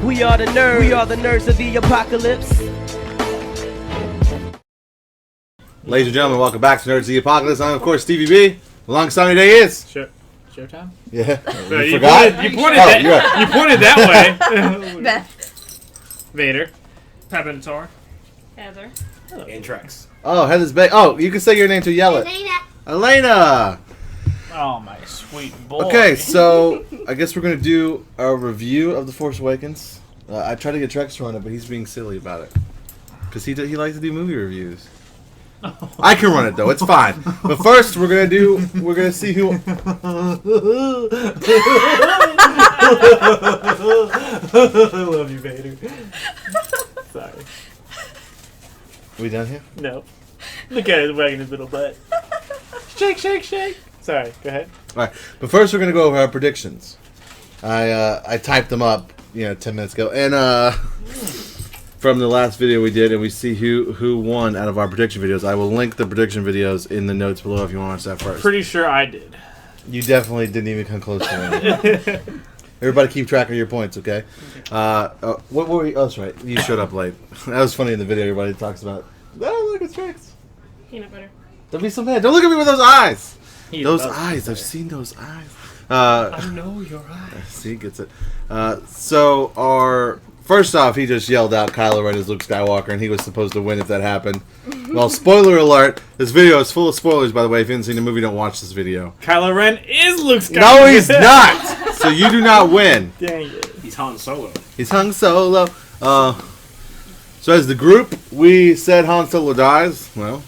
We are the nerds. We are the nerds of the apocalypse. Ladies and gentlemen, welcome back to Nerds of the Apocalypse. I'm, of course, Stevie B. The long sunny day is... Showtime? Yeah. You forgot? You pointed that way. Beth. Vader. Papentar. Heather. And Trex. Oh, Heather's back. Oh, you can say your name to yell it. Elena! Oh, my sweet boy. Okay, so I guess we're going to do a review of The Force Awakens. I tried to get Trex to run it, but he's being silly about it. Because he likes to do movie reviews. I can run it, though. It's fine. But first, we're going to see who... I love you, Vader. Sorry. Are we done here? No. Look at his wagging his little butt. Shake, shake, shake. Sorry, go ahead. All right, but first we're gonna go over our predictions. I typed them up, 10 minutes ago, and from the last video we did, and we see who won out of our prediction videos. I will link the prediction videos in the notes below if you want to watch that first. Pretty sure I did. You definitely didn't even come close to it. Everybody keep track of your points, okay? What were we? Oh, that's right. You showed up late. That was funny in the video. Everybody talks about. Oh, look, it's Trex. Peanut butter. Don't be so mad. Don't look at me with those eyes. Those eyes. I've seen those eyes. I know your eyes. See, gets it. So, first off, he just yelled out Kylo Ren as Luke Skywalker, and he was supposed to win if that happened. Well, spoiler alert. This video is full of spoilers, by the way. If you haven't seen the movie, don't watch this video. Kylo Ren is Luke Skywalker. No, he's not! So you do not win. Dang it. He's Han Solo. He's Han Solo. So as the group, we said Han Solo dies. Well,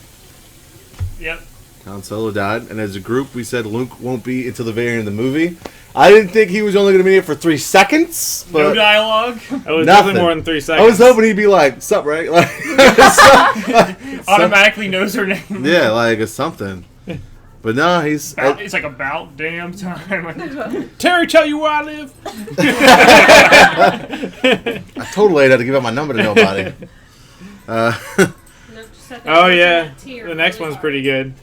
Yep. Han Solo died. And as a group, we said Luke won't be until the very end of the movie. I didn't think he was only going to be here for 3 seconds. But No dialogue. It was nothing. definitely more than 3 seconds. I was hoping he'd be like, "Sup, right?" Like, Automatically knows her name. yeah, like it's something. But no, he's... It's like about damn time. Terry, tell you where I live. I totally had to give out my number to nobody. Oh, yeah. The next one's pretty good.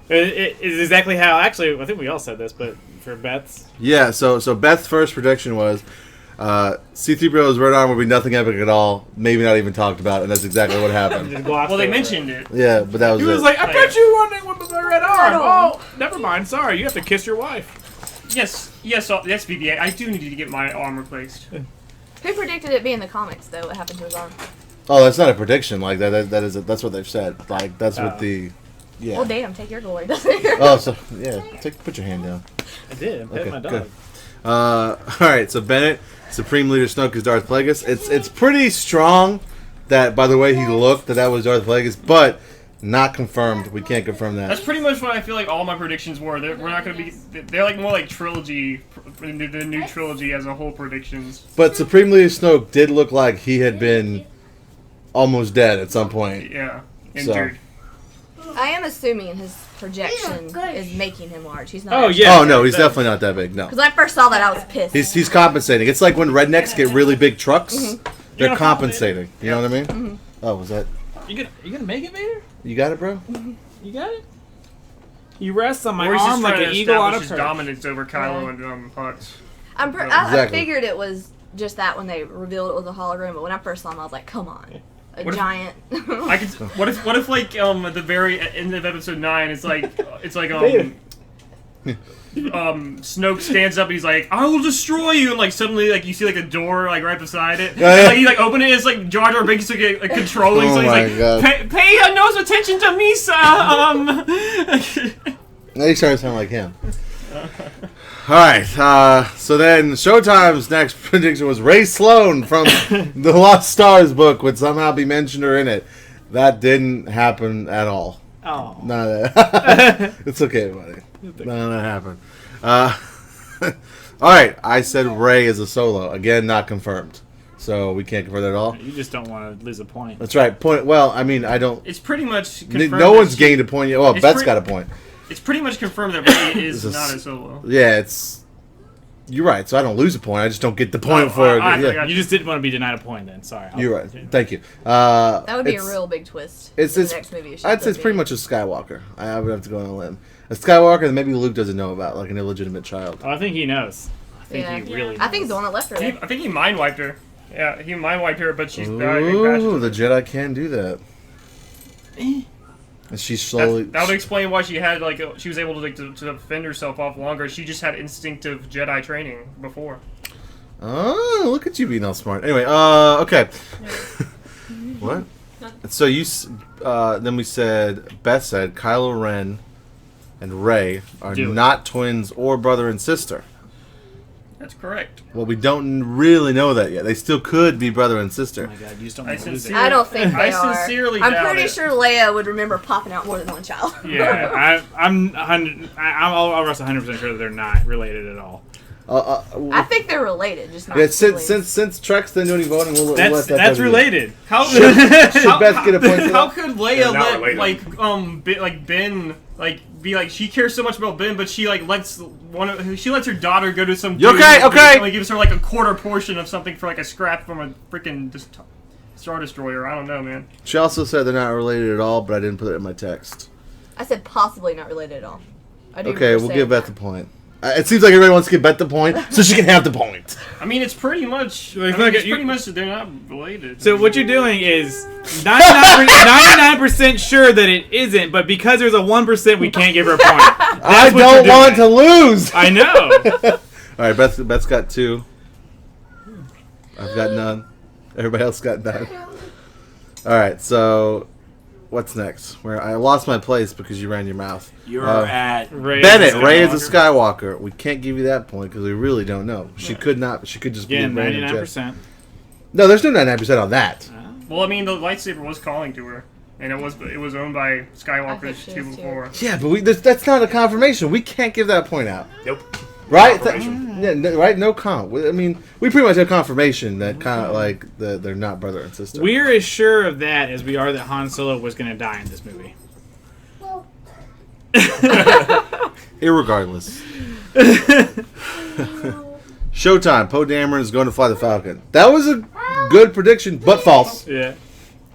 It is exactly how... Actually, I think we all said this, but for Beth's... Yeah, so Beth's first prediction was C-3PO's red arm would be nothing epic at all, maybe not even talked about, and that's exactly what happened. Well, they mentioned it. Yeah, but that was He was like, I bet you one day with my red arm. Oh, never mind. Sorry, you have to kiss your wife. Yes, BB-8. I do need to get my arm replaced. Who predicted it be in the comics, though? What happened to his arm? Oh, that's not a prediction. Like that's what they've said. Like that's what the... Yeah. Well, damn, take your glory. Oh, so yeah, put your hand down. I did. I'm petting my dog. Good. All right, so Bennett, Supreme Leader Snoke is Darth Plagueis. It's pretty strong that by the way he looked that was Darth Plagueis, but not confirmed. We can't confirm that. That's pretty much what I feel like all my predictions were. We're not going to be... They're like more like trilogy, the new trilogy as a whole predictions. But Supreme Leader Snoke did look like he had been almost dead at some point. Yeah, injured. I am assuming his projection is making him large. He's not. Oh, yeah. Oh no, he's definitely not that big. No. Because when I first saw that, I was pissed. He's compensating. It's like when rednecks get really big trucks. Mm-hmm. They're compensating. You know what I mean? Mm-hmm. Oh, was that... You gonna make it, Vader? You got it, bro? Mm-hmm. You got it? You rest on my Or he's arm just like trying an to eagle on a establish his perch. dominance over Kylo and Hux. I Exactly. figured it was just that when they revealed it was a hologram, but when I first saw him, I was like, come on. What if- Giant. I could. What if like at the very end of episode 9, it's like Snoke stands up and he's like, I will destroy you, and like suddenly like you see like a door like right beside it. Yeah. And, like he like open it, it's like Jar Jar Binks like controlling, Oh so he's my like, God. pay no attention to me, sir. Now you started to sound like him. Alright, so then Showtime's next prediction was Ray Sloan from the Lost Stars book would somehow be mentioned or in it. That didn't happen at all. Oh. None of that. It's okay, buddy. None of that happened. Alright, I said Ray is a solo. Again, not confirmed. So we can't confirm that at all. You just don't want to lose a point. That's right. Point. Well, I mean, I don't... It's pretty much confirmed. No one's gained a point yet. Well, It's Beth's got a point. It's pretty much confirmed that Rey is This is- not a solo. Yeah, it's... You're right, so I don't lose a point. I just don't get the point for it. Yeah. You just didn't want to be denied a point then. Sorry. You're right. Thank you. That would be a real big twist. It's in the next movie. I'd say it's pretty much a Skywalker. I would have to go on a limb. A Skywalker that maybe Luke doesn't know about, like an illegitimate child. Oh, I think he knows. I think he really knows. I think he's the one that left her there. I think he mind wiped her. Yeah, he might wiped her, but she's Ooh, the Jedi can do that. And she's slowly. That would explain why she had she was able to fend herself off longer. She just had instinctive Jedi training before. Oh, look at you being all smart. Anyway, okay. What? So then we said, Beth said, Kylo Ren and Rey are not twins or brother and sister. That's correct. Well, we don't really know that yet. They still could be brother and sister. Oh my God, you just don't I don't think they are. Sincerely I'm doubt pretty it. sure Leia would remember popping out more than one child. Yeah, I'm almost 100% sure that they're not related at all. I think they're related, just not. Yeah, since Trex didn't do any voting, we'll let that That's go. related. How Should Beth get a point for How that? could Leia let related. Ben be like she cares so much about Ben, but she lets her daughter go to some Okay. only gives her like a quarter portion of something for like a scrap from a freaking Star Destroyer. I don't know, man. She also said they're not related at all, but I didn't put it in my text. I said possibly not related at all. I do Okay, remember we'll saying give Beth that. the point. It seems like everybody wants to give Beth the point, so she can have the point. I mean, it's pretty much. Pretty much they're not related. So what you're doing is 99% sure that it isn't, but because there's a 1%, we can't give her a point. I don't want to lose. I know. All right, Beth's got 2. I've got none. Everybody else got none. All right, so what's next? Where I lost my place because you ran your mouth. You're at Bennett. Rey is a Skywalker. We can't give you that point because we really don't know. She could not. She could just Again, be a random 99%. No, there's no 99% on that. Well, I mean, the lightsaber was calling to her, and it was owned by Skywalker's she two is, too. before. Yeah, but that's not a confirmation. We can't give that point out. Nope. Right? Confirmation. Right? No comp. I mean, we pretty much have confirmation that kind of like they're not brother and sister. We're as sure of that as we are that Han Solo was going to die in this movie. Irregardless. Showtime. Poe Dameron is going to fly the Falcon. That was a good prediction, but false. Yeah.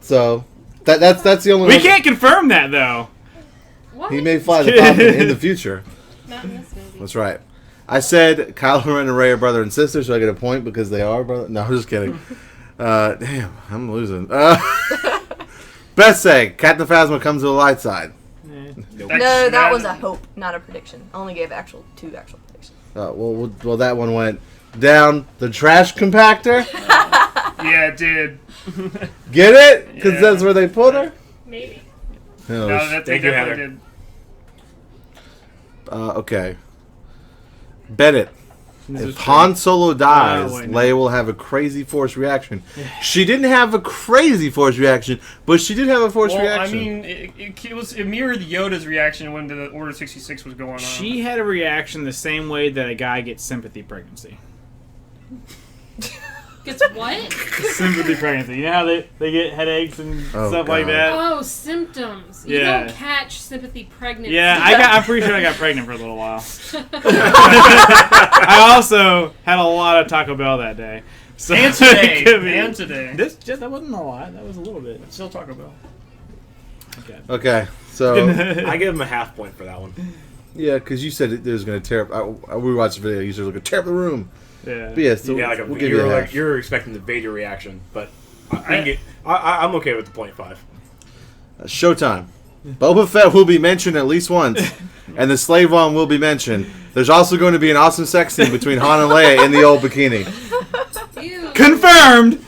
So that's the only. We one. can't confirm that though. He may fly the Falcon in the future. Not in this movie. That's right. I said Kylo Ren and Rey are brother and sister, so I get a point because they are brother. No, I'm just kidding. Damn, I'm losing. Best say Captain Phasma comes to the light side. Nope. No, that was a hope, not a prediction. I only gave two actual predictions. Well, that one went down the trash compactor. Yeah, it did. Get it? Because Yeah. that's where they put her. Maybe. Oh, No, that they Thank you, definitely Heather. did. okay. Bennett. This If is Han Solo dies, Oh, wait, no. Leia will have a crazy Force reaction. She didn't have a crazy Force reaction, but she did have a Force Well, reaction. I mean, it mirrored Yoda's reaction when the Order 66 was going on. She had a reaction the same way that a guy gets sympathy pregnancy. Gets what? Sympathy pregnancy. You know how they get headaches and Oh, stuff like God. that? Oh, symptoms. You Yeah. don't catch sympathy pregnancy. Yeah, I'm pretty sure I got pregnant for a little while. I also had a lot of Taco Bell that day. So And it could be- today. That wasn't a lot. That was a little bit. Still Taco Bell. Okay. Okay, so I give him a half point for that one. yeah, because you said it was going to tear up. We watched the video. You said it was going to tear up the room. Yeah. But yeah, so You got we'll give you a half. you're expecting the Vader reaction, but I'm okay with the 0.5. Showtime. Boba Fett will be mentioned at least once, and the slave one will be mentioned. There's also going to be an awesome sex scene between Han and Leia in the old bikini. Ew. Confirmed.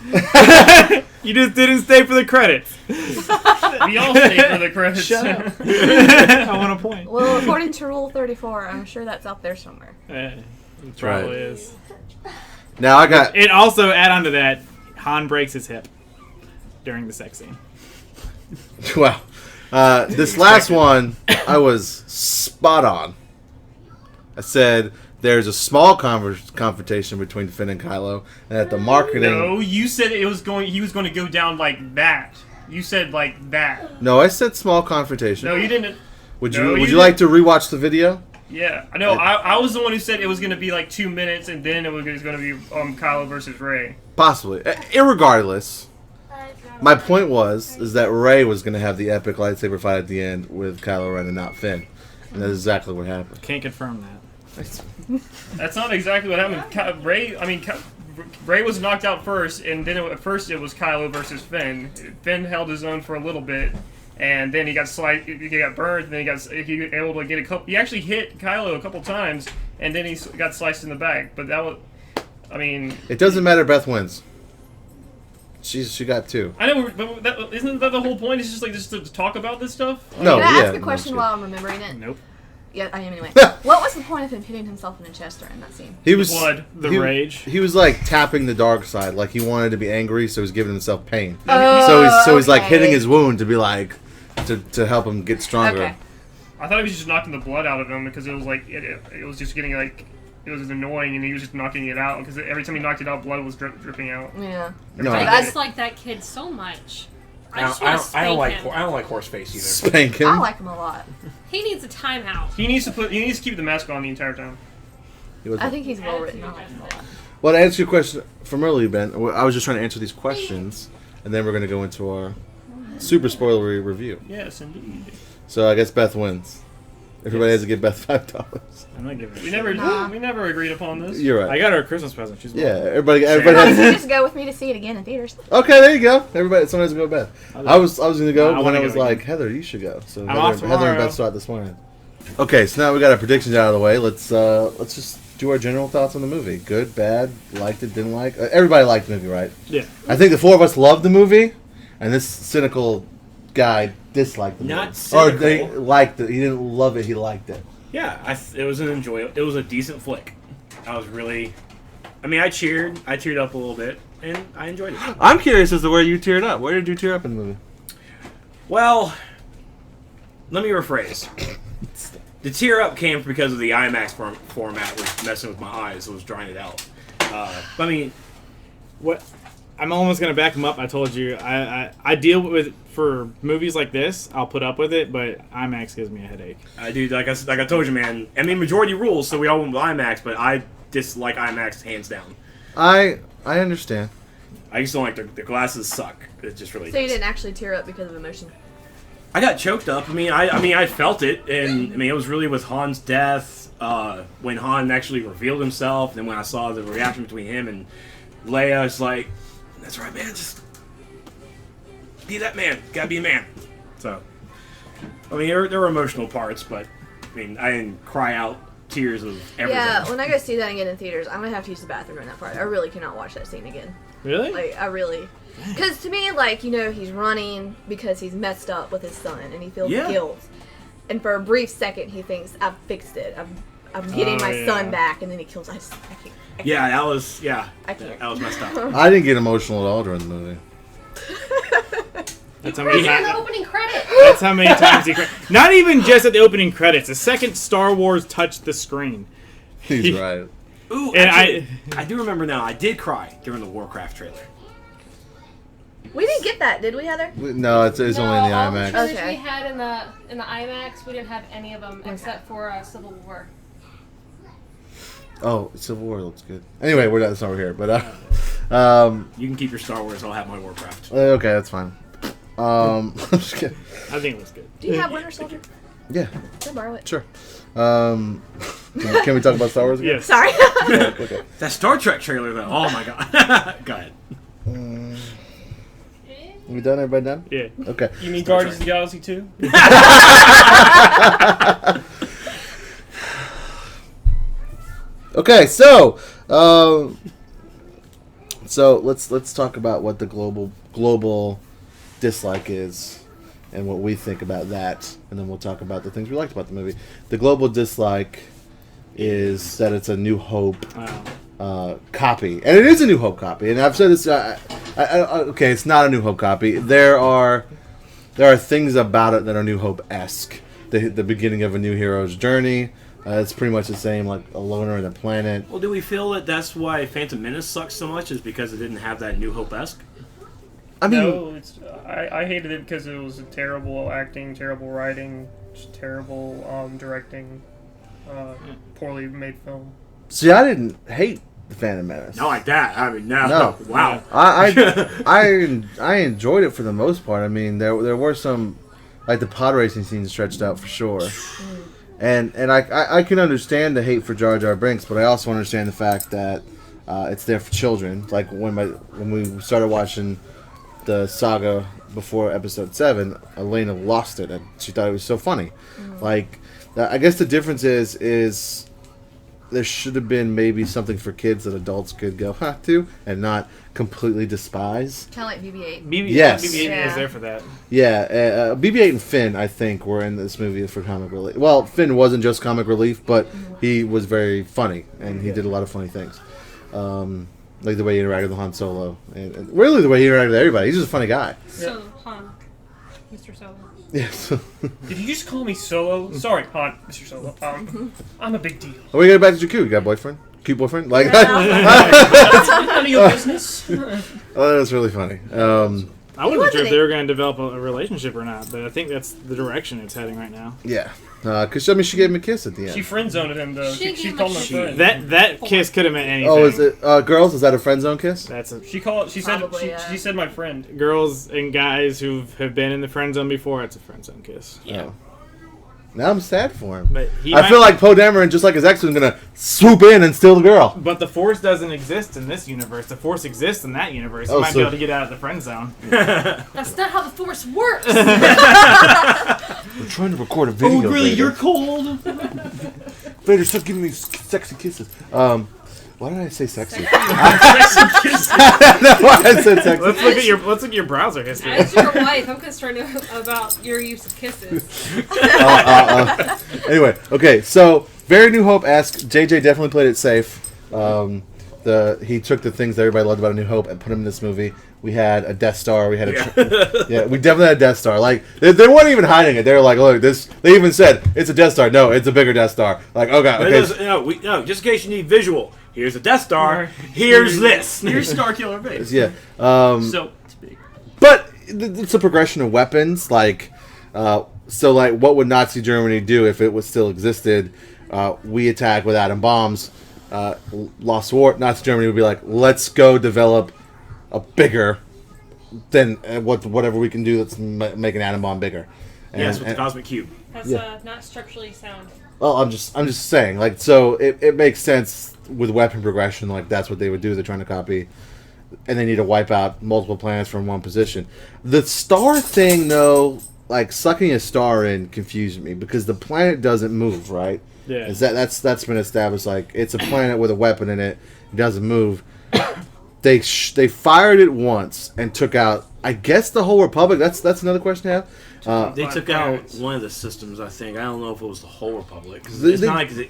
You just didn't stay for the credits. We all stay for the credits. Shut up. I want a point. Well, according to Rule 34, I'm sure that's out there somewhere. It right. probably is. Now I got. And also, add on to that, Han breaks his hip during the sex scene. Wow. This last one, I was spot on. I said there's a small confrontation between Finn and Kylo, and that the marketing. No, you said he was going to go down like that. You said like that. No, I said small confrontation. No, you didn't. Would no, you you Would you like to rewatch the video? Yeah, I know. I was the one who said it was going to be like 2 minutes, and then it was going to be Kylo versus Rey. Possibly. Irregardless, my point is that Rey was going to have the epic lightsaber fight at the end with Kylo Ren and not Finn, and that's exactly what happened. Can't confirm that. That's not exactly what happened. Rey was knocked out first, and then at first it was Kylo versus Finn. Finn held his own for a little bit, and then he got burned. And then he was able to get a couple. He actually hit Kylo a couple times, and then he got sliced in the back. But that was, I mean, It doesn't matter. Beth wins. She got 2. I know, but isn't that the whole point? Is just to talk about this stuff? No, Can I ask yeah, a question no, while I'm remembering it? Nope. Yeah, I am anyway. What was the point of him hitting himself in the chest during that scene? He was Blood. The he- rage. He was like tapping the dark side, like he wanted to be angry, so he's giving himself pain. Oh, So he's like okay. hitting his wound to be like to help him get stronger. Okay. I thought he was just knocking the blood out of him because it was like it was just getting like it was annoying, and he was just knocking it out because every time he knocked it out, blood was dripping out. Yeah. No, I That's- dislike that kid so much. I I just want to don't spank like him. Horseface either. spank him. I like him a lot. He needs a timeout. He needs to keep the mask on the entire time. He was- I think he's well written. I like him a lot. Well, to answer your question from earlier, Ben, I was just trying to answer these questions, and then we're going to go into our super spoilery review. Yes, indeed. So I guess Beth wins. Everybody has to give Beth $5. I'm not giving. We it. never agreed upon this. You're right. I got her a Christmas present. She's Yeah, welcome. everybody Why has. don't you just go with me to see it again in theaters? Okay, there you go. Everybody, somebody's gonna go Beth. I was gonna go, I but then wanna I go was again. like, Heather, you should go. So I'm off Heather and tomorrow. Beth saw it this morning. Okay, so now we got our predictions out of the way. Let's just do our general thoughts on the movie. Good, bad, liked it, didn't like. Everybody liked the movie, right? Yeah. I think the 4 of us loved the movie, and this cynical guy disliked the movie. Not Or cynical. they liked it. He didn't love it. He liked it. Yeah, it was an enjoyable. It was a decent flick. I was really. I mean, I cheered up a little bit, and I enjoyed it. I'm curious as to where you teared up. Where did you tear up in the movie? Well, let me rephrase. The tear up came because of the IMAX format was messing with my eyes. It was drying it out. I mean, What? I'm almost gonna back him up. I told you. I deal with for movies like this. I'll put up with it, but IMAX gives me a headache. I do like I told you, man. I mean, majority rules, so we all went with IMAX, but I dislike IMAX hands down. I understand. I just don't like the glasses suck. It just really. So you does. didn't actually tear up because of emotion? I got choked up. I mean, I felt it, and I mean, it was really with Han's death. When Han actually revealed himself, and then when I saw the reaction between him and Leia, it's like, that's right, man. Just be that man. Gotta be a man. So, I mean, there were emotional parts, but I mean, I didn't cry out tears of everything. Yeah, when I go see that again in theaters, I'm gonna have to use the bathroom in that part. I really cannot watch that scene again. Really? Like, I really... Because to me, like, you know, he's running because he's messed up with his son, and he feels Yeah. guilt. And for a brief second, he thinks, I've fixed it. I'm getting my yeah. son back, and then he kills... I can't. Yeah, that was I can't. that was messed up. I didn't get emotional at all during the movie. That's how many In the times. opening credit. That's how many times he. Not even just at the opening credits. The second Star Wars touched the screen. He's right. Ooh, And actually, I do remember now. I did cry during the Warcraft trailer. We didn't get that, did we, Heather? No, it's only in the all the IMAX. trailers Okay. we had in the IMAX, we didn't have any of them except for Civil War. Oh, Civil War looks good. Anyway, that's not over here. But You can keep your Star Wars. I'll have my Warcraft. okay, that's fine. I'm just kidding. I think it was good. Do you have Winter Soldier? Yeah, Can I borrow it? sure. Can we talk about Star Wars again? Yes. Sorry. Okay. That Star Trek trailer, though. Oh my god. Go ahead. We done? Everybody done? Yeah. Okay. You mean Guardians of the Galaxy 2? Okay, so let's talk about what the global dislike is and what we think about that, and then we'll talk about the things we liked about the movie. The global dislike is that it's a New Hope copy, and it is a New Hope copy. And I've said this. Okay, it's not a New Hope copy. There are things about it that are New Hope-esque. The beginning of a new hero's journey. It's pretty much the same, like a loner in a planet. Well, do we feel that that's why Phantom Menace sucks so much? Is because it didn't have that New Hope-esque? I mean, No, I hated it because it was terrible acting, terrible writing, just terrible directing, poorly made film. see, I didn't hate the Phantom Menace. Not like that. I mean, no. No. Wow. I enjoyed it for the most part. I mean, there were some, like the pod racing scenes stretched out for sure, and I can understand the hate for Jar Jar Binks, but I also understand the fact that it's there for children. Like when we started watching the saga before episode 7, Elena lost it and she thought it was so funny. Like, I guess the difference is there should have been maybe something for kids that adults could go to and not completely despise. Kind of like BB-8. Yes. BB-8 was there for that. Yeah, BB-8 and Finn, I think, were in this movie for comic relief. Well, Finn wasn't just comic relief, but he was very funny, and he did a lot of funny things. Like the way he interacted with Han Solo. And really the way he interacted with everybody. He's just a funny guy. So, Han, Mr. Solo. Yes. Did you just call me Solo? Sorry, Han, Mr. Solo. I'm a big deal. Oh, we got back to Jakku. You got a boyfriend? Cute boyfriend? Like, None of your business. oh, that's really funny. I wasn't sure if they were going to develop a relationship or not, but I think that's the direction it's heading right now. Yeah. Because, I mean, she gave him a kiss at the end. She friend zoned him though. She She gave called him him a a friend. That kiss could have meant anything. Oh, is it girls? Is that a friend zone kiss? That's a, She called. She said. Probably, She, yeah. she said my friend. girls and guys who have been in the friend zone before. It's a friend zone kiss. Yeah. Now I'm sad for him. But I feel like Poe Dameron, just like his ex, was gonna swoop in and steal the girl. But the Force doesn't exist in this universe. The Force exists in that universe. You Oh, might so- be able to get out of the friend zone. That's not how the Force works. We're trying to record a video. Vader. cold. Vader, stop giving me sexy kisses. Why did I say sexy? No, I said sexy. Let's look at your browser history. As your wife, I'm concerned about your use of kisses. Anyway, okay, so very New Hope-esque. JJ definitely played it safe. He took the things that everybody loved about A New Hope and put them in this movie. We had a Death Star. We had we definitely had a Death Star. Like they weren't even hiding it. They were like, look, this. They even said it's a Death Star. No, it's a bigger Death Star. Like, okay. No, just in case you need visual. Here's a Death Star. Here's this. Here's Starkiller Base. Yeah. So it's big. But it's a progression of weapons. Like, so like, what would Nazi Germany do if it was still existed? We attack with atom bombs. Lost war. Nazi Germany would be like, let's go develop a bigger than whatever we can do. Let's make an atom bomb bigger. Yes, with the cosmic cube. That's not structurally sound. Well, I'm just saying. Like, so it makes sense with weapon progression. Like, that's what they would do. They're trying to copy, and they need to wipe out multiple planets from one position. The star thing, though, like sucking a star in confused me because the planet doesn't move, right? Yeah. That's been established. Like, it's a planet with a weapon in it. It doesn't move. They fired it once and took out, I guess, the whole Republic. That's another question I have. They took out planets. one of the systems, I think. I don't know if it was the whole Republic. 'Cause They- it's they- not like they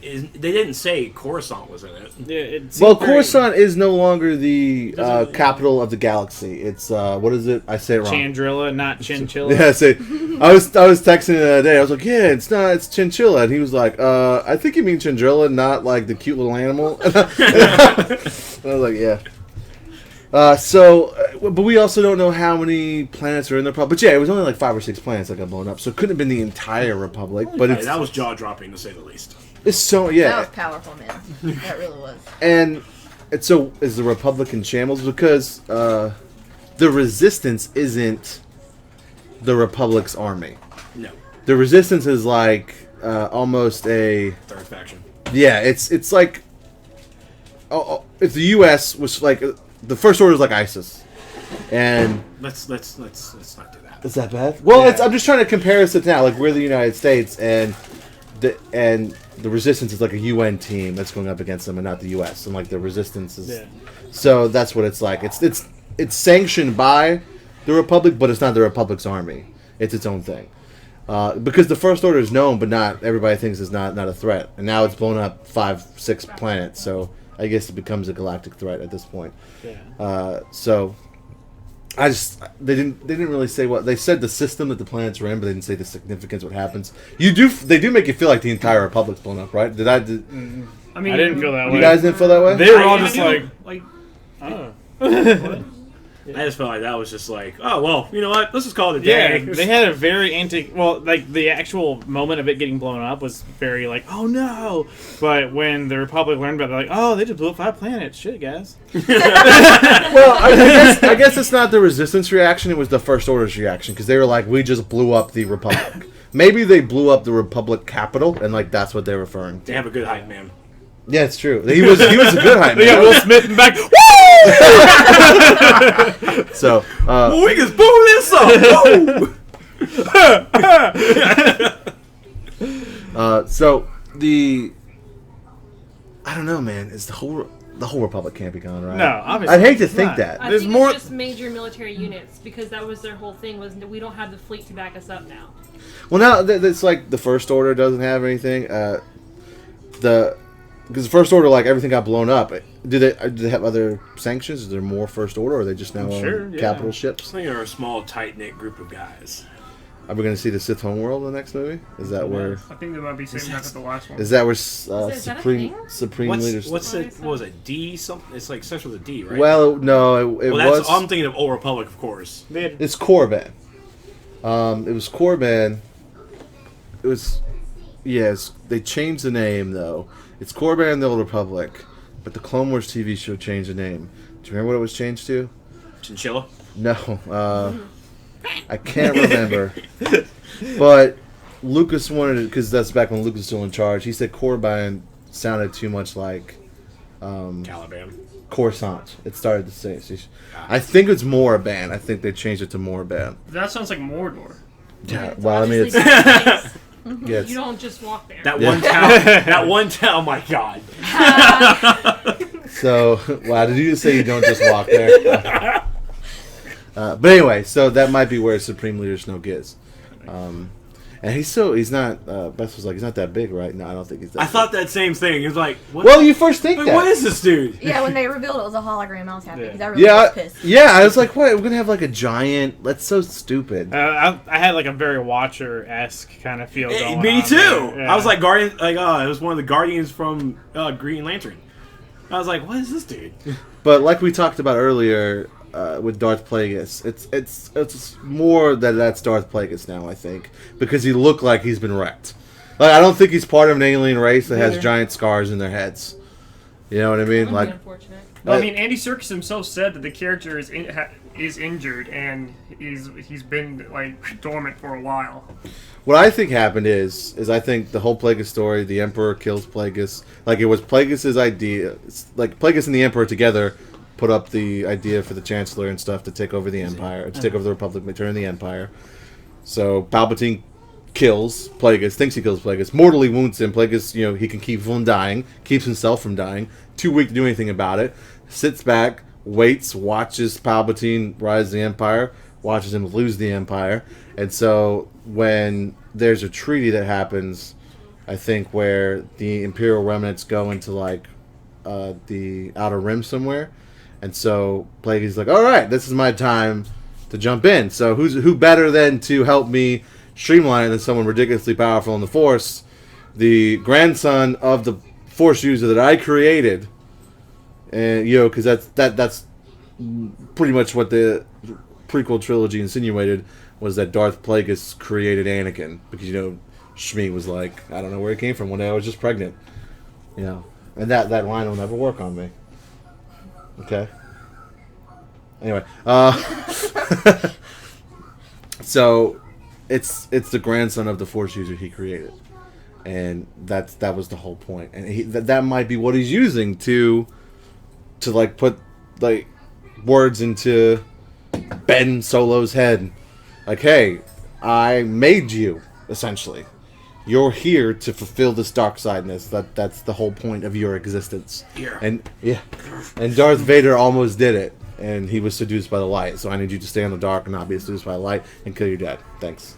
didn't say Coruscant was in it. Yeah, it seems Well, very Coruscant is no longer the capital of the galaxy. It's what is it? I say it wrong. Chandrilla, not Chinchilla. Yeah, I was texting the other day. I was like, yeah, it's not. It's chinchilla, and he was like, I think you mean chinchilla, not like the cute little animal. And I was like, yeah. But we also don't know how many planets are in the Republic. But yeah, it was only like 5 or 6 planets that got blown up, so it couldn't have been the entire Republic. But Hey, that was jaw dropping to say the least. it's so That yeah, was powerful, man. That really was. and it's so is the Republic in shambles because the Resistance isn't the Republic's army. No, The Resistance is like almost a third faction. yeah. It's like if the U.S. was like the First Order is like ISIS, and Let's not do that. is that bad? Well, Yeah. I'm just trying to compare us to now. Like we're the United States, and the Resistance is like a UN team that's going up against them, and not the U.S. And like the Resistance is, Yeah. so that's what it's like. It's sanctioned by the Republic, but it's not the Republic's army. It's its own thing. Because the First Order is known, but not everybody thinks it's not a threat. And now it's blown up 5, 6 planets, so I guess it becomes a galactic threat at this point. Yeah. So they didn't really say what they said. The system that the planets are in, but they didn't say the significance. What happens? They do make you feel like the entire Republic's blown up, right? I mean, I didn't feel that way. You guys didn't feel that way? They were all I just do, like, oh. I just felt like that was just like, oh well, you know what? Let's just call it a Yeah, day. they had a very like the actual moment of it getting blown up was very like, oh no. But when the Republic learned about it, they're like, oh, they just blew up 5 planets. Shit, guys. Well, I guess it's not the Resistance reaction. It was the First Order's reaction because they were like, we just blew up the Republic. Maybe they blew up the Republic capital, and like that's what they're referring to. They have a good hype man. Yeah, it's true. He was a good hype They got man. Will Smith in back. Woo! So, Well, we can boo this up. so I don't know, man. It's the whole Republic can't be gone, right? No, obviously. I'd hate to it's think not. that. I There's think more- it's just major military units because that was their whole thing was that we don't have the fleet to back us up now. Well, now it's like the First Order doesn't have anything. Because the First Order, like everything got blown up. Do they have other sanctions? Is there more First Order, or are they just now Sure, on yeah. capital I ships? think they're a small, tight-knit group of guys. Are we going to see the Sith homeworld in the next movie? Is that where? I think they might be saving that for the last one. Is that where Is that a thing? Supreme What's leaders? what was it? D something? It's like starts with a D, right? Well, no, it well, was. I'm thinking of Old Republic, of course. It's Korban. It was Korban. It was. Yes, they changed the name though. It's Korban in the Old Republic, but the Clone Wars TV show changed the name. Do you remember what it was changed to? Chinchilla. No, I can't remember. But Lucas wanted it because that's back when Lucas was still in charge. He said Korban sounded too much like Caliban. Coruscant. It started to say. I think it's Moraban. I think they changed it to Moraban. That sounds like Mordor. Yeah. Well, I mean, it's yeah, You don't just walk there. That one town. That one town. Oh my God. So, wow, did you just say you don't just walk there? But anyway, so that might be where Supreme Leader Snoke is. And he's not, Beth was like, he's not that big, right? No, I don't think he's that I big. thought that same thing. It was like, what? Well, you first think Like, that. what is this dude? Yeah, when they revealed it was a hologram, I was happy because I really Yeah, was pissed. yeah, I was like, what? We're going to have like a giant, that's so stupid. I had like a very Watcher-esque kind of feel going Me on too. there. Yeah. I was like Guardian. Like, it was one of the Guardians from Green Lantern. I was like, what is this dude? But like we talked about earlier with Darth Plagueis, it's more that that's Darth Plagueis now, I think, because he looked like he's been wrecked. Like, I don't think he's part of an alien race that has giant scars in their heads. You know what I mean? That would be Like, unfortunate. Well, I mean, Andy Serkis himself said that the character is injured and he's been like dormant for a while. what I think happened is I think the whole Plagueis story, the Emperor kills Plagueis. Like, it was Plagueis' idea. It's like Plagueis and the Emperor together put up the idea for the Chancellor and stuff to take over the Empire, to take over the Republic, return the Empire. So Palpatine kills Plagueis, thinks he kills Plagueis, mortally wounds him. Plagueis, he can keep from dying, keeps himself from dying, too weak to do anything about it, sits back, waits, watches Palpatine rise the Empire, watches him lose the Empire. And so when there's a treaty that happens, I think, where the Imperial remnants go into like the Outer Rim somewhere, and so Plagueis is like, all right, this is my time to jump in. So who better than to help me streamline it than someone ridiculously powerful in the Force, the grandson of the Force user that I created, and because that's pretty much what the prequel trilogy insinuated, was that Darth Plagueis created Anakin because Shmi was like, I don't know where it came from. One day I was just pregnant, and that line will never work on me. Okay. Anyway, so it's the grandson of the Force user he created, and that was the whole point. And that might be what he's using to like put like words into Ben Solo's head, like, hey, I made you essentially. You're here to fulfill this dark sideness. That's the whole point of your existence. Here. And Darth Vader almost did it, and he was seduced by the light. So I need you to stay in the dark and not be seduced by the light and kill your dad. Thanks.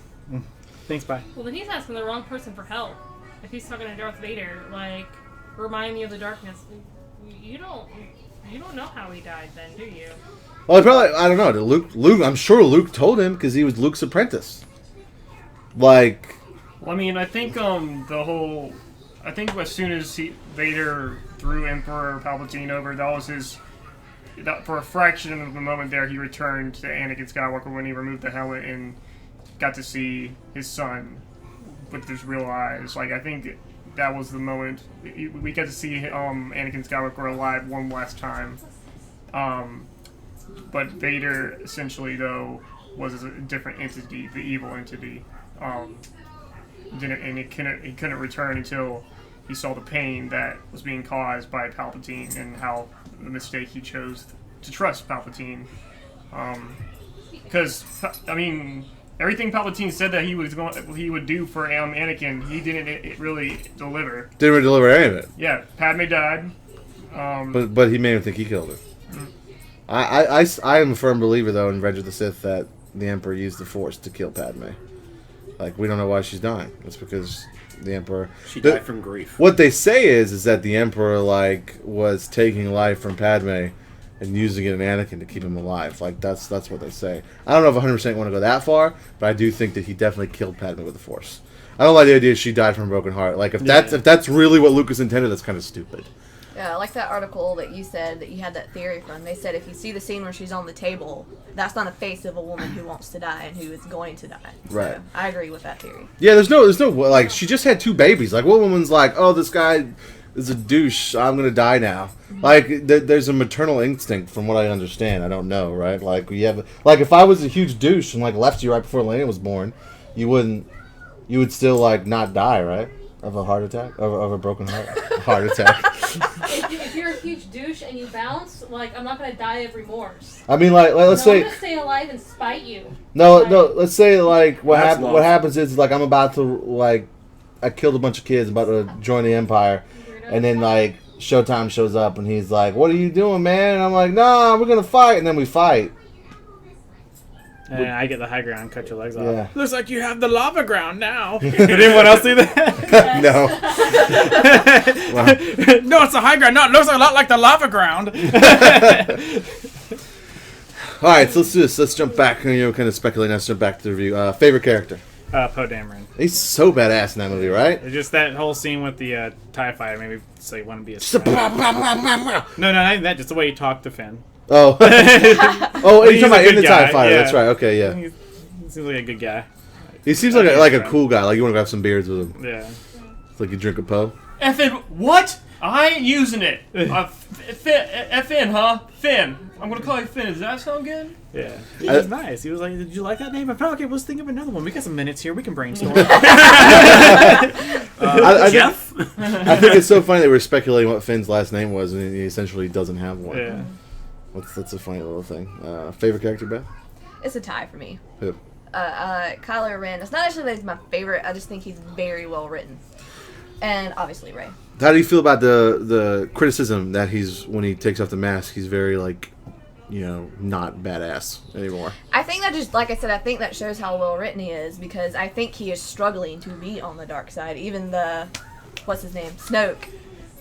Thanks, bye. Well, then he's asking the wrong person for help. If he's talking to Darth Vader, like, remind me of the darkness. You don't know how he died then, do you? Well, I don't know. Luke. I'm sure Luke told him because he was Luke's apprentice. Like. Well, I mean, I think I think as soon as Vader threw Emperor Palpatine over, that was for a fraction of the moment there, he returned to Anakin Skywalker when he removed the helmet and got to see his son with his real eyes. Like, I think that was the moment we got to see Anakin Skywalker alive one last time. But Vader essentially, though, was a different entity, the evil entity. And he couldn't return until he saw the pain that was being caused by Palpatine and how the mistake he chose to trust Palpatine. Because I mean, everything Palpatine said that he would do for Anakin, he didn't really deliver. Didn't really deliver any of it. Yeah, Padme died. But he made him think he killed her. I am a firm believer, though, in Revenge of the Sith that the Emperor used the Force to kill Padme. Like, we don't know why she's dying. It's because the Emperor... She died from grief. What they say is that the Emperor, like, was taking life from Padme and using it in Anakin to keep him alive. Like, that's what they say. I don't know if 100% want to go that far, but I do think that he definitely killed Padme with the Force. I don't like the idea she died from a broken heart. Like, if that's really what Lucas intended, that's kind of stupid. Yeah, like that article that you said that you had that theory from. They said if you see the scene where she's on the table, that's not a face of a woman who wants to die and who is going to die. Right. So I agree with that theory. Yeah, there's no like she just had 2 babies. Like what woman's like, oh, this guy is a douche. I'm gonna die now. Like there's a maternal instinct, from what I understand. I don't know, right? Like if I was a huge douche and like left you right before Lena was born, you would still like not die, right? Of a heart attack, of a broken heart attack. If you're a huge douche and you bounce, like, I'm not going to die of remorse. I mean, like let's say... I'm going to stay alive and spite you. No, let's say, like, what That's happens is, like, I'm about to, like, I killed a bunch of kids, about to join the Empire, and then, like, Showtime shows up, and he's like, what are you doing, man? And I'm like, nah, we're going to fight, and then we fight. And I get the high ground and cut your legs off. Yeah. Looks like you have the lava ground now. Did anyone else see that? No. Wow. No, it's the high ground. No, it looks a lot like the lava ground. All right, so let's do this. Let's jump back. Kind of speculating. Let's jump back to the review. Favorite character? Poe Dameron. He's so badass in that movie, right? It's just that whole scene with the TIE fighter made me say want to be a Just a blah, blah, blah, blah, blah. No, not even that. Just the way he talked to Finn. Oh. Oh, you're He's talking about a in the good TIE guy, Fighter. yeah. That's right. Okay, yeah. He seems like a good guy. He seems like a cool guy. Like you want to grab some beers with him. Yeah. It's like you drink a Poe. Effin, what? I ain't using it. Finn, huh? Finn. I'm gonna call you Finn. Does that sound good? Yeah. He was nice. He was like, did you like that name? I felt like let's think of another one. We got some minutes here. We can brainstorm. Jeff? I think it's so funny that we're speculating what Finn's last name was, and he essentially doesn't have one. Yeah. That's a funny little thing. Favorite character, Beth? It's a tie for me. Who? Kylo Ren. It's not actually that he's my favorite. I just think he's very well written. And obviously Rey. How do you feel about the criticism that when he takes off the mask, he's very like, not badass anymore? I think that just, like I said, I think that shows how well written he is, because I think he is struggling to be on the dark side. Even what's his name? Snoke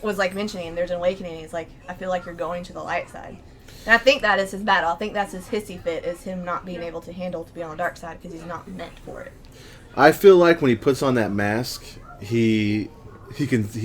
was like mentioning there's an awakening. He's like, I feel like you're going to the light side. And I think that is his battle. I think that's his hissy fit, is him not being able to handle to be on the dark side because he's not meant for it. I feel like when he puts on that mask, he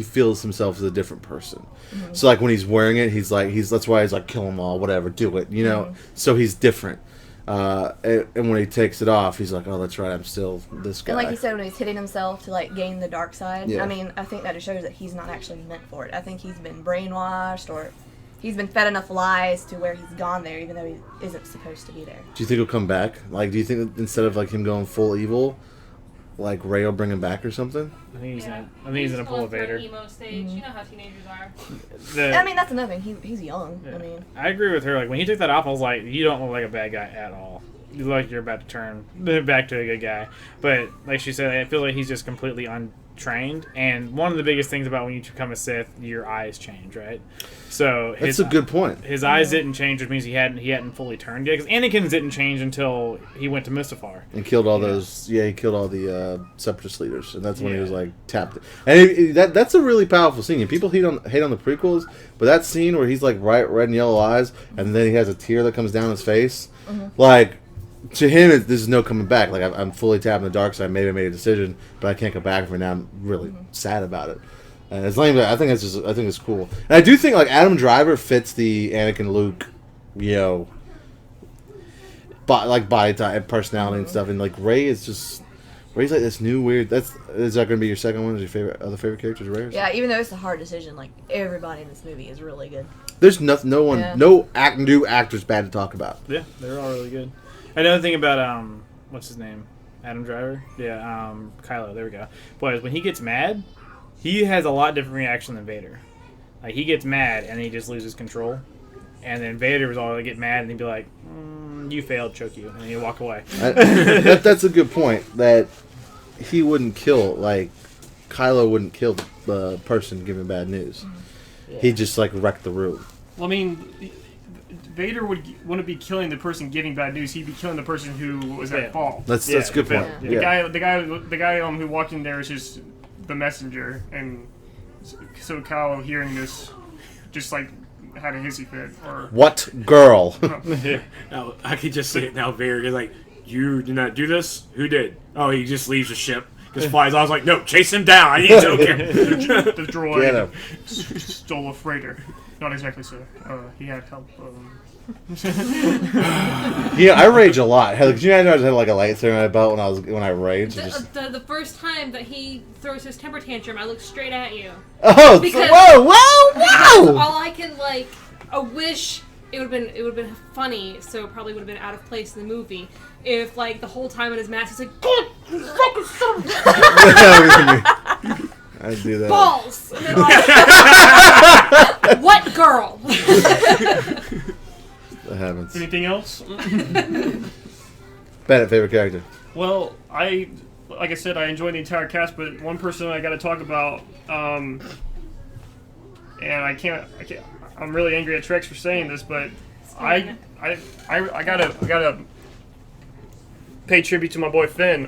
feels himself as a different person. Mm-hmm. So like when he's wearing it, that's why he's like, kill them all, whatever, do it, Mm-hmm. So he's different. And when he takes it off, he's like, oh, that's right, I'm still this guy. And like you said, when he's hitting himself to like gain the dark side, yeah. I mean, I think that it shows that he's not actually meant for it. I think he's been brainwashed, or he's been fed enough lies to where he's gone there, even though he isn't supposed to be there. Do you think he'll come back? Like, do you think that instead of like him going full evil, like Rey will bring him back or something? I think he's gonna pull a Vader. Emo stage. You know how teenagers are. I mean, that's another thing. He's young. Yeah. I mean, I agree with her. Like when he took that off, I was like, you don't look like a bad guy at all. You look like you're about to turn back to a good guy. But like she said, I feel like he's just completely untrained. And one of the biggest things about when you become a Sith, your eyes change, right? So that's a good point. His eyes didn't change, which means he hadn't fully turned yet. Because Anakin's didn't change until he went to Mustafar And killed all those. Yeah, he killed all the Separatist leaders, and that's when he was like tapped. And that's a really powerful scene. And people hate on the prequels, but that scene where he's like bright red and yellow eyes, and then he has a tear that comes down his face, like. To him, this is no coming back. Like I'm fully tapping the dark side. Maybe I made a decision, but I can't come back from it now. I'm really sad about it. And it's like, I think it's cool. And I do think like Adam Driver fits the Anakin Luke, body type, personality and stuff. And like Rey's like this new weird. Is that going to be your second one? Is your other favorite characters, Rey? yeah. Even though it's a hard decision, like everybody in this movie is really good. There's no new actor's bad to talk about. Yeah, they're all really good. Another thing about what's his name? Adam Driver? Yeah, Kylo, there we go. Boys, when he gets mad, he has a lot different reaction than Vader. Like, he gets mad and he just loses control. And then Vader was all get mad and he'd be like, you failed, choke you. And he'd walk away. That's a good point. That he wouldn't kill, like, Kylo wouldn't kill the person giving bad news. Yeah. He'd just, like, wreck the room. Well, I mean, Vader wouldn't be killing the person giving bad news. He'd be killing the person who was at fault. That's a good point. Yeah. The guy who walked in there is just the messenger, and so Kylo hearing this, just like had a hissy fit. Or what girl? Now, I could just say it now. Vader is like, you did not do this. Who did? Oh, he just leaves the ship. Just flies. I was like, no, chase him down. I need to him. The droid stole a freighter. Not exactly so. He had help. Yeah, I rage a lot. Did you know I had like a lightsaber in my belt when I rage? The first time that he throws his temper tantrum, I look straight at you. Oh, because whoa! All I can I wish it would have been funny, so it probably would have been out of place in the movie. If the whole time in his mask he's like, God, you fucking son of I do that. balls. And then what girl? That happens. Anything else? Bennett, favorite character? Well, like I said, I enjoyed the entire cast, but one person I got to talk about, and I can't. I'm really angry at Trex for saying this, but I gotta pay tribute to my boy Finn.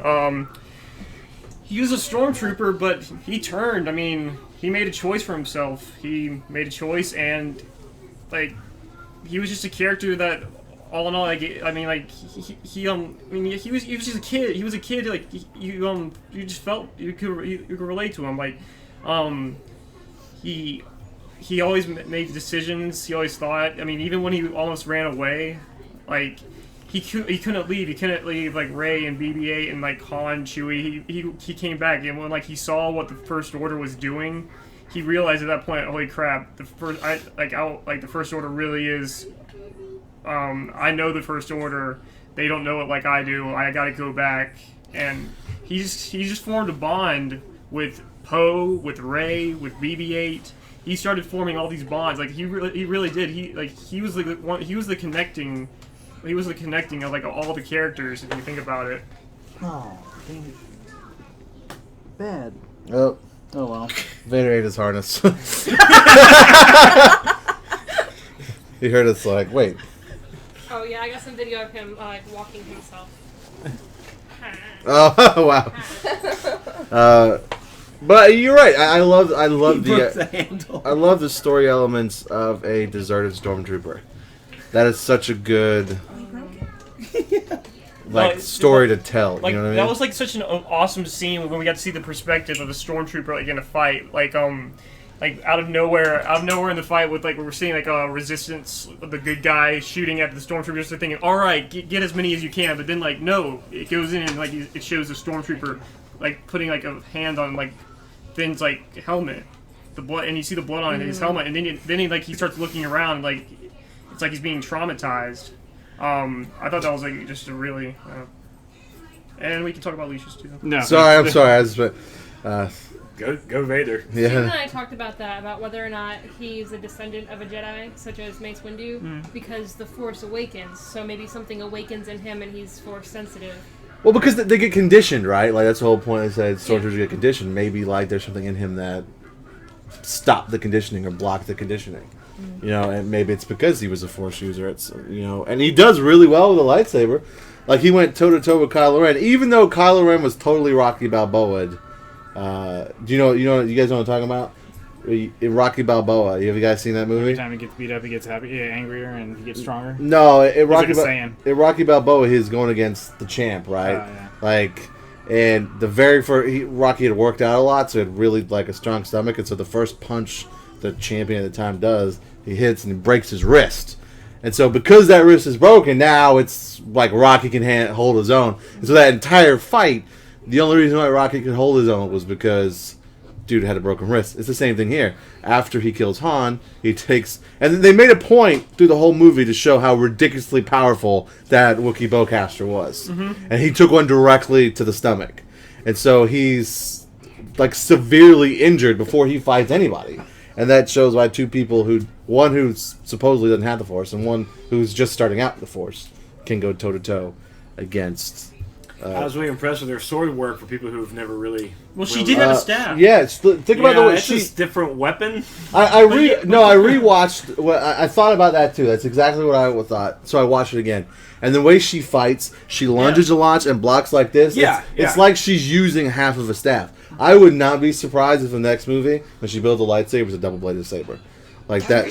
He was a stormtrooper, but he turned. I mean, he made a choice for himself. He made a choice, and he was just a character that, all in all, he was just a kid. He was a kid. You just felt you could relate to him. He always made decisions. He always thought. I mean, even when he almost ran away, he couldn't leave. He couldn't leave Rey and BB-8 and Han, Chewie. He came back, and when he saw what the First Order was doing, he realized at that point, holy crap! The First Order really is. I know the First Order. They don't know it like I do. I got to go back, and he just formed a bond with Poe, with Rey, with BB-8. He started forming all these bonds. He really did. He was the connecting. He was the connecting of all the characters, if you think about it. Oh, dang it. Bad. Oh well. Vader ate his harness. He heard us wait. Oh yeah, I got some video of him walking himself. Oh wow. But you're right. I love the story elements of a deserted stormtrooper. That is such a good story to tell. You know what I mean? That was such an awesome scene when we got to see the perspective of a stormtrooper in a fight. Out of nowhere in the fight with we're seeing a resistance, the good guy shooting at the stormtroopers. They're thinking, all right, get as many as you can. But then no, it goes in and it shows the stormtrooper putting a hand on Finn's helmet, the blood, and you see the blood on his helmet, and then he starts looking around it's he's being traumatized. I thought that was just a really, and we can talk about leashes too. No, I'm sorry. Go Vader. Yeah. Steve and I talked about that, about whether or not he's a descendant of a Jedi, such as Mace Windu, because the Force awakens. So maybe something awakens in him, and he's Force sensitive. Well, because they get conditioned, right? That's the whole point. They said soldiers get conditioned. Maybe there's something in him that stopped the conditioning or blocked the conditioning. And maybe it's because he was a Force user. It's and he does really well with a lightsaber. He went toe to toe with Kylo Ren, even though Kylo Ren was totally Rocky Balboa. You guys know what I'm talking about? Rocky Balboa. Have you guys seen that movie? Every time he gets beat up, he gets angrier, and he gets stronger. No, Rocky Balboa, he's going against the champ, right? Yeah. And the very first Rocky had worked out a lot, so he had really a strong stomach, and so the first punch the champion at the time does, he hits and he breaks his wrist. And so because that wrist is broken, now it's Rocky can hold his own. And so that entire fight, the only reason why Rocky could hold his own was because dude had a broken wrist. It's the same thing here. After he kills Han, he takes... And they made a point through the whole movie to show how ridiculously powerful that Wookiee bowcaster was. Mm-hmm. And he took one directly to the stomach. And so he's like severely injured before he fights anybody. And that shows why two people one who supposedly doesn't have the Force and one who's just starting out with the Force can go toe to toe against. I was really impressed with their sword work for people who've never really. Well, she did have a staff. Yeah, think about the way it's a different weapon. I rewatched. I thought about that too. That's exactly what I thought. So I watched it again, and the way she fights, she lunges a lot and blocks like this. It's like she's using half of a staff. I would not be surprised if the next movie when she builds a lightsaber is a double-bladed saber, like that.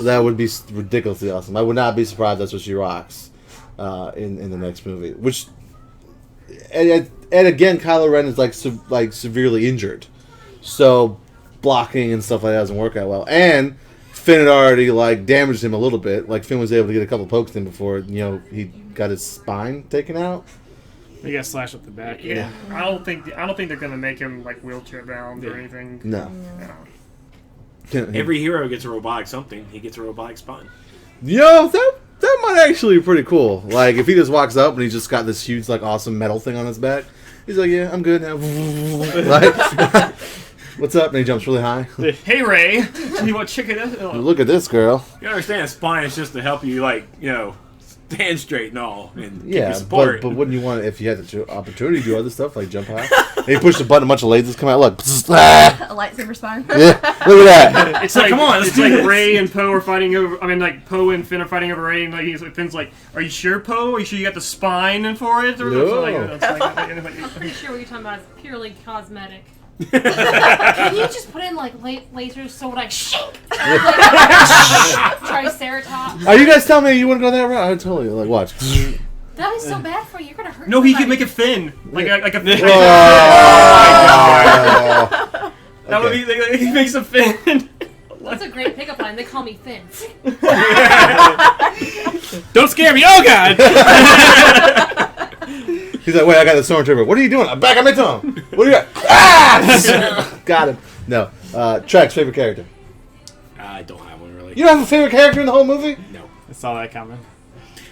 That would be ridiculously awesome. I would not be surprised that's what she rocks in the next movie. Which, and again, Kylo Ren is like severely injured, so blocking and stuff like that doesn't work out well. And Finn had already like damaged him a little bit. Like Finn was able to get a couple pokes in before he got his spine taken out. He got slashed up the back. Yeah. I don't think they're gonna make him like wheelchair bound or anything. No. Every hero gets a robotic something. He gets a robotic spine. Yo, that might actually be pretty cool. Like if he just walks up and he's just got this huge like awesome metal thing on his back. He's like, yeah, I'm good now. Like, what's up? And he jumps really high. Hey Ray, you want chicken? Look at this girl. You understand, a spine is just to help you, like, stand straight and all, and give you Yeah, support. but wouldn't you want it if you had the opportunity to do other stuff like jump high? And you push the button, a bunch of lasers come out. Look, A lightsaber spine. yeah, look at that. It's like, come on, let's it's do like this. Ray and Poe are fighting over. I mean, like Poe and Finn are fighting over Ray, and like Finn's like, "Are you sure, Poe? Are you sure you got the spine for it?" Or No. I'm pretty sure what you're talking about is purely cosmetic. Can you just put in like lasers so when I shink, Triceratops? Are you guys telling me you wouldn't go that route? I would totally like watch. That is so bad for you. You're gonna hurt. No, he could somebody. make a Finn, like a Finn. Oh, That would be. He makes a Finn. That's a great pickup line. They call me Finn. Don't scare me! Oh God! He's like, wait, I got the stormtrooper. What are you doing? I'm back on my tongue. What do you got? Ah! Got him. No. Trex, favorite character. I don't have one really. You don't have a favorite character in the whole movie? No. I saw that coming.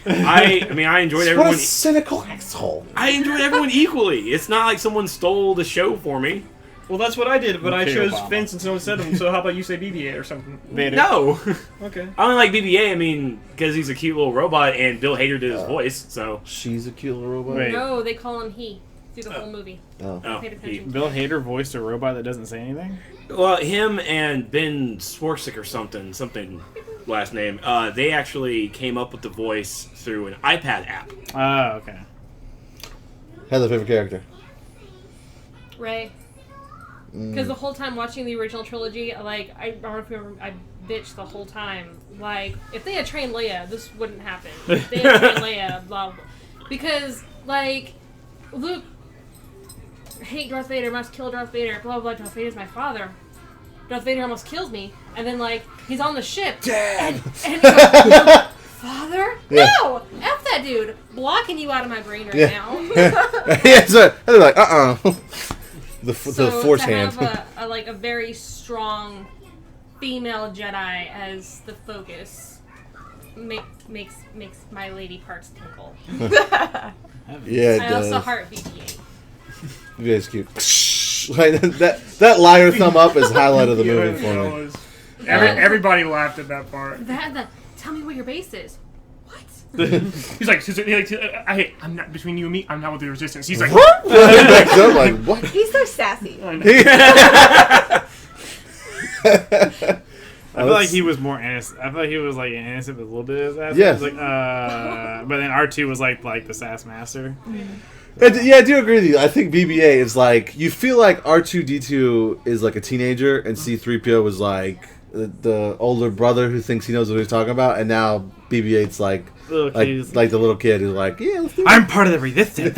I enjoyed What everyone. a cynical asshole. I enjoyed everyone equally. It's not like someone stole the show for me. Well, that's what I did, but I Okay, chose Obama. Finn since no one said him. So how about you say BB-8 or something? Vader. No. Okay. I only like BB-8. Because he's a cute little robot, and Bill Hader did his voice. So. She's a cute little robot. Wait. No, they call him he through the whole movie. Oh. Oh, Paid attention. Bill Hader voiced a robot that doesn't say anything? Well, him and Ben Swartzik or something last name. They actually came up with the voice through an iPad app. Oh, okay. Heather, favorite character. Ray. Because the whole time watching the original trilogy, like, I don't know if you remember, I bitched the whole time. Like, if they had trained Leia, this wouldn't happen. If they had trained Leia, blah, blah. Because, like, Luke, hate Darth Vader, must kill Darth Vader, blah, blah, Darth Vader's my father. Darth Vader almost kills me. And then, like, he's on the ship. Dad! And he's like, Father? Yeah. No! F that dude. Blocking you out of my brain right now. Yeah, so they're like, the force to hand. have a very strong female Jedi as the focus makes my lady parts tinkle. Yeah, it I does. also heart BB-8. You guys cute. Like that liar thumb up is highlight of the movie for me. Everybody laughed at that part. Tell me what your base is. What? He's like, I'm not between you and me. I'm not with the resistance. He's like, Backs up like, what? He's so sassy. I feel like he was more innocent. I feel like he was like innocent with a little bit of sass. Yes. He was like, but then R2 was like the sass master. Yeah, I do agree with you. I think BB-8 is like, you feel like R2-D2 is like a teenager and C-3PO was like the older brother who thinks he knows what he's talking about, and now BB-8's like the little kid who's like, yeah, let's do it. I'm part of the resistance.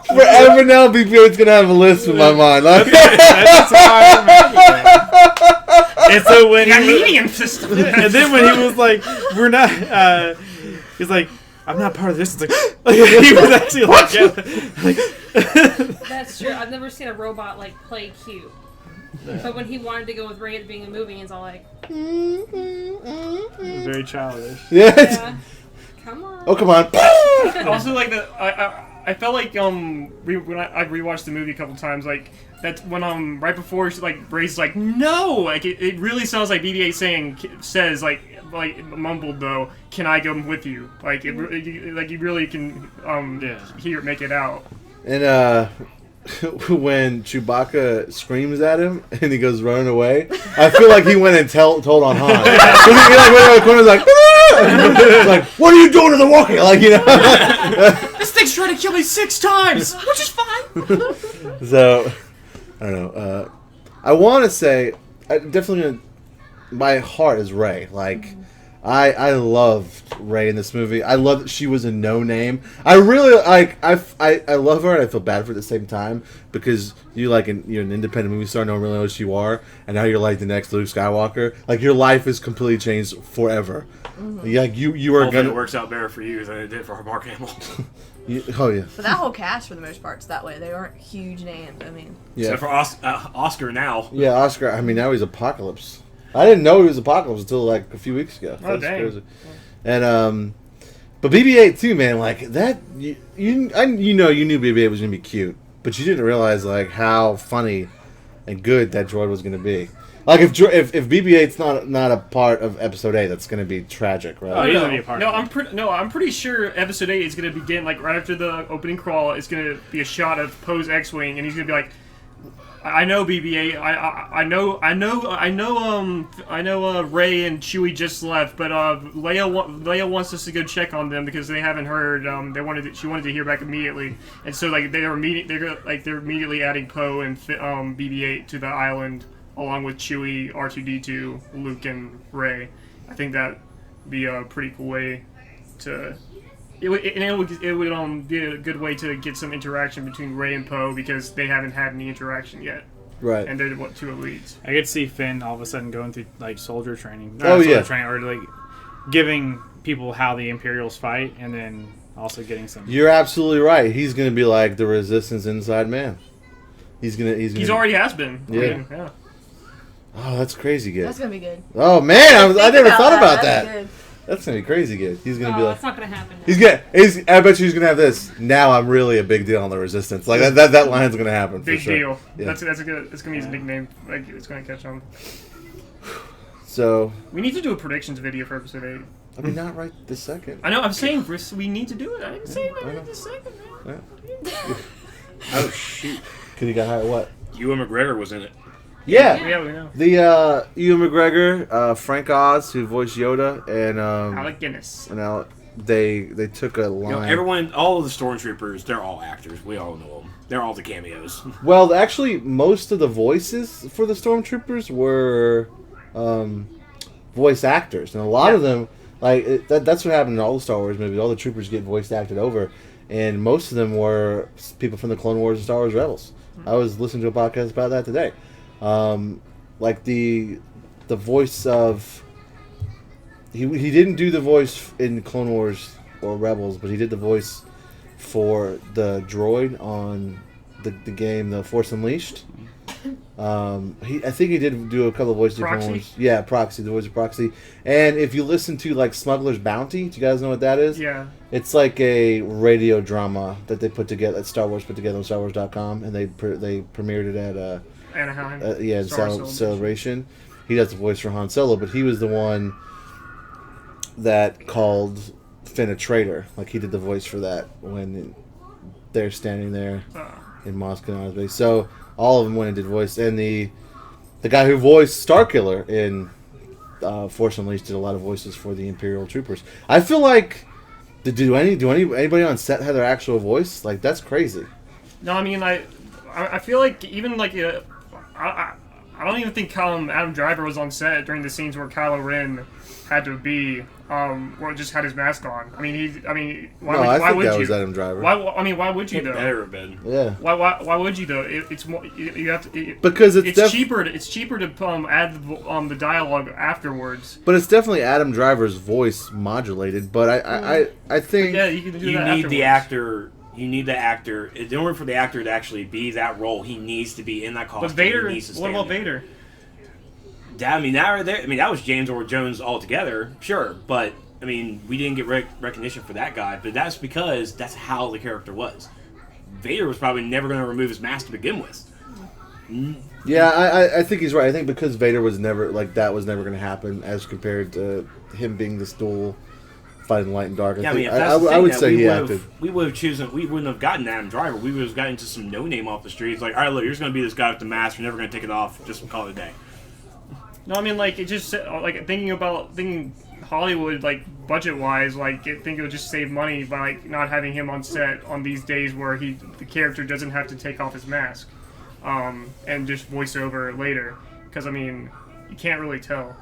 Forever now, BB-8's gonna have a list in my mind. Like, That's how I remember that. And so when got he medium system. and then when he was like, we're not, he's like, I'm not part of this. It's like he was actually like, yeah, like That's true. I've never seen a robot like play cute. But when he wanted to go with Ray at the beginning of the movie, he's all like, Very childish. Yeah. yeah, come on. Oh, come on. Also, like I felt like when I rewatched the movie a couple times, like that's when right before Ray's like no, like it really sounds like BB-8 says like mumbled though, can I go with you? Like you really can make it out. And when Chewbacca screams at him and he goes running away, I feel like he went and told on Han. He like went around the corner, like, ah! Like, what are you doing to the walkie? Like, you know. This thing's trying to kill me 6 times, which is fine. So, I don't know. I want to say, definitely, my heart is Rey. Like, I loved Rey in this movie. I love that she was a no-name. I really like. I love her, and I feel bad for her at the same time because you're an independent movie star. No one really knows who you are, and now you're like the next Luke Skywalker. Like your life is completely changed forever. Yeah, you are Hopefully gonna. it works out better for you than it did for Mark Hamill. Oh yeah. But that whole cast, for the most part, is that way. They aren't huge names. I mean, Yeah. Except for Oscar now. Yeah, Oscar. I mean, now he's Apocalypse. I didn't know he was Apocalypse until like a few weeks ago. Oh, dang. Crazy. And but BB-8 too, man. Like that, you knew BB-8 was gonna be cute, but you didn't realize like how funny and good that droid was gonna be. Like if BB-8's not a part of Episode 8, that's gonna be tragic, right? Oh, he's gonna be a part No, of it. I'm pretty sure Episode 8 is gonna begin like right after the opening crawl. It's gonna be a shot of Poe's X-wing, and he's gonna be like, "I know BB-8. I know. Ray and Chewie just left, but Leia wants us to go check on them because they haven't heard. She wanted to hear back immediately, and so like they're immediately adding Poe and BB-8 to the island along with Chewie, R2D2, Luke, and Ray. I think that'd be a pretty cool way to. It would be a good way to get some interaction between Ray and Poe because they haven't had any interaction yet. Right. And they're two elites. I could see Finn all of a sudden going through like soldier training. Training, or like giving people how the Imperials fight, and then also getting some. You're absolutely right. He's gonna be like the Resistance inside man. He's Already has been. Yeah. I mean, yeah. Oh, that's crazy good. that's gonna be good. Oh man, I never thought about That's that. good. That's gonna be crazy good. He's gonna be like. That's not gonna happen. I bet you he's gonna have this. Now I'm really a big deal on the Resistance. Like that line's gonna happen. Big for sure. deal. Yeah. It's gonna be his nickname. Like it's gonna catch on. So We need to do a predictions video for Episode 8. I mean, not right this second. I know. I'm saying we need to do it. I didn't say it right this second, man. Oh shoot! Cause he got hired. What? Ewan McGregor was in it. Yeah. Yeah, we know. The Ewan McGregor, Frank Oz, who voiced Yoda, and Alec Guinness. and Alec. They took a line. All of the stormtroopers, they're all actors. We all know them. They're all the cameos. Well, actually, most of the voices for the stormtroopers were voice actors, and a lot of them, that's what happened in all the Star Wars movies. All the troopers get voice acted over, and most of them were people from the Clone Wars and Star Wars Rebels. I was listening to a podcast about that today. Like the voice of he didn't do the voice in Clone Wars or Rebels, but he did the voice for the droid on the game The Force Unleashed. I think he did do a couple of voices. Proxy? Yeah, Proxy, the voice of Proxy. And if you listen to like Smuggler's Bounty, do you guys know what that is? Yeah. It's like a radio drama that they put together, that Star Wars put together on StarWars.com, and they premiered it at Anaheim. Star Celebration. He does the voice for Han Solo, but he was the one that called Finn a traitor. Like he did the voice for that when they're standing there in Mos Kanata's base. So all of them went and did voice, and the guy who voiced Starkiller in Force Unleashed did a lot of voices for the Imperial troopers. I feel like anybody on set have their actual voice? Like that's crazy. No, I mean I feel like even like I don't even think Adam Driver was on set during the scenes where Kylo Ren had to be or just had his mask on. I think that was Adam Driver. Why would you It though? better have been. Yeah. Why would you though? It's more you have to. Because it's cheaper. It's cheaper to add the dialogue afterwards. But it's definitely Adam Driver's voice modulated. But I think Yeah, you can do You that need the afterwards. actor You need the actor. In order for the actor to actually be that role, he needs to be in that costume. But Vader, He needs to what stand about there. Vader? That, I mean, that right there. I mean, that was James Earl Jones altogether, sure. But I mean, we didn't get recognition for that guy. But that's because that's how the character was. Vader was probably never going to remove his mask to begin with. Yeah, I think he's right. I think because Vader was never that was never going to happen as compared to him being this dual fighting light and dark. Yeah, I think, mean, if that's the I thing would that say he would've- acted. we would have chosen. We wouldn't have gotten Adam Driver. We would have gotten into some no name off the streets. Like, all right, look, you're just going to be this guy with the mask. You're never going to take it off. Just call it a day. No, I mean, like, it just, like, thinking Hollywood, like, budget-wise, like, I think it would just save money by, like, not having him on set on these days where the character doesn't have to take off his mask, and just voice over later. Because, I mean, you can't really tell.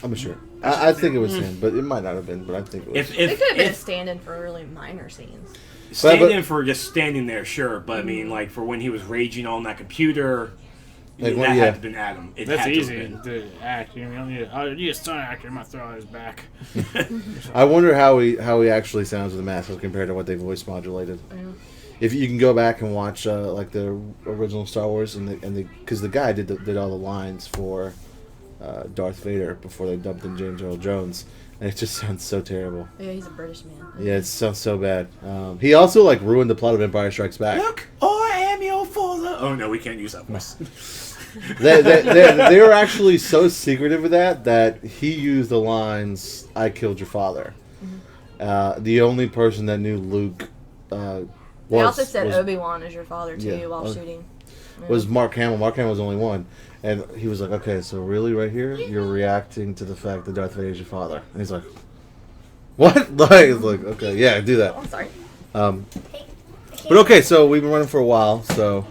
I'm sure. I think it was him, but it might not have been. But I think it was. It could have been a stand-in for really minor scenes. Stand-in for just standing there, sure. But I mean, like, for when he was raging on that computer, Like, that well, had yeah. to have been Adam. It That's had to have easy been. to act. You don't need. Oh, you need a stunt actor. My throw out his back. I wonder how he actually sounds with the mask as compared to what they voice modulated. Yeah. If you can go back and watch like the original Star Wars because the guy did all the lines for Darth Vader before they dumped in James Earl Jones, and it just sounds so terrible. Yeah, he's a British man. Yeah, it sounds so bad. He also ruined the plot of Empire Strikes Back. Look, I am your father. Oh no, we can't use that voice. They were actually so secretive with that he used the lines "I killed your father." The only person that knew Luke They also said Obi-Wan is your father too Yeah. while shooting. Yeah. was Mark Hamill. Mark Hamill was the only one, and he was like, "Okay, so really, right here, you're reacting to the fact that Darth Vader is your father," and he's like, "What?" Like, okay, yeah, do that. Oh, I'm sorry. But okay, so we've been running for a while, so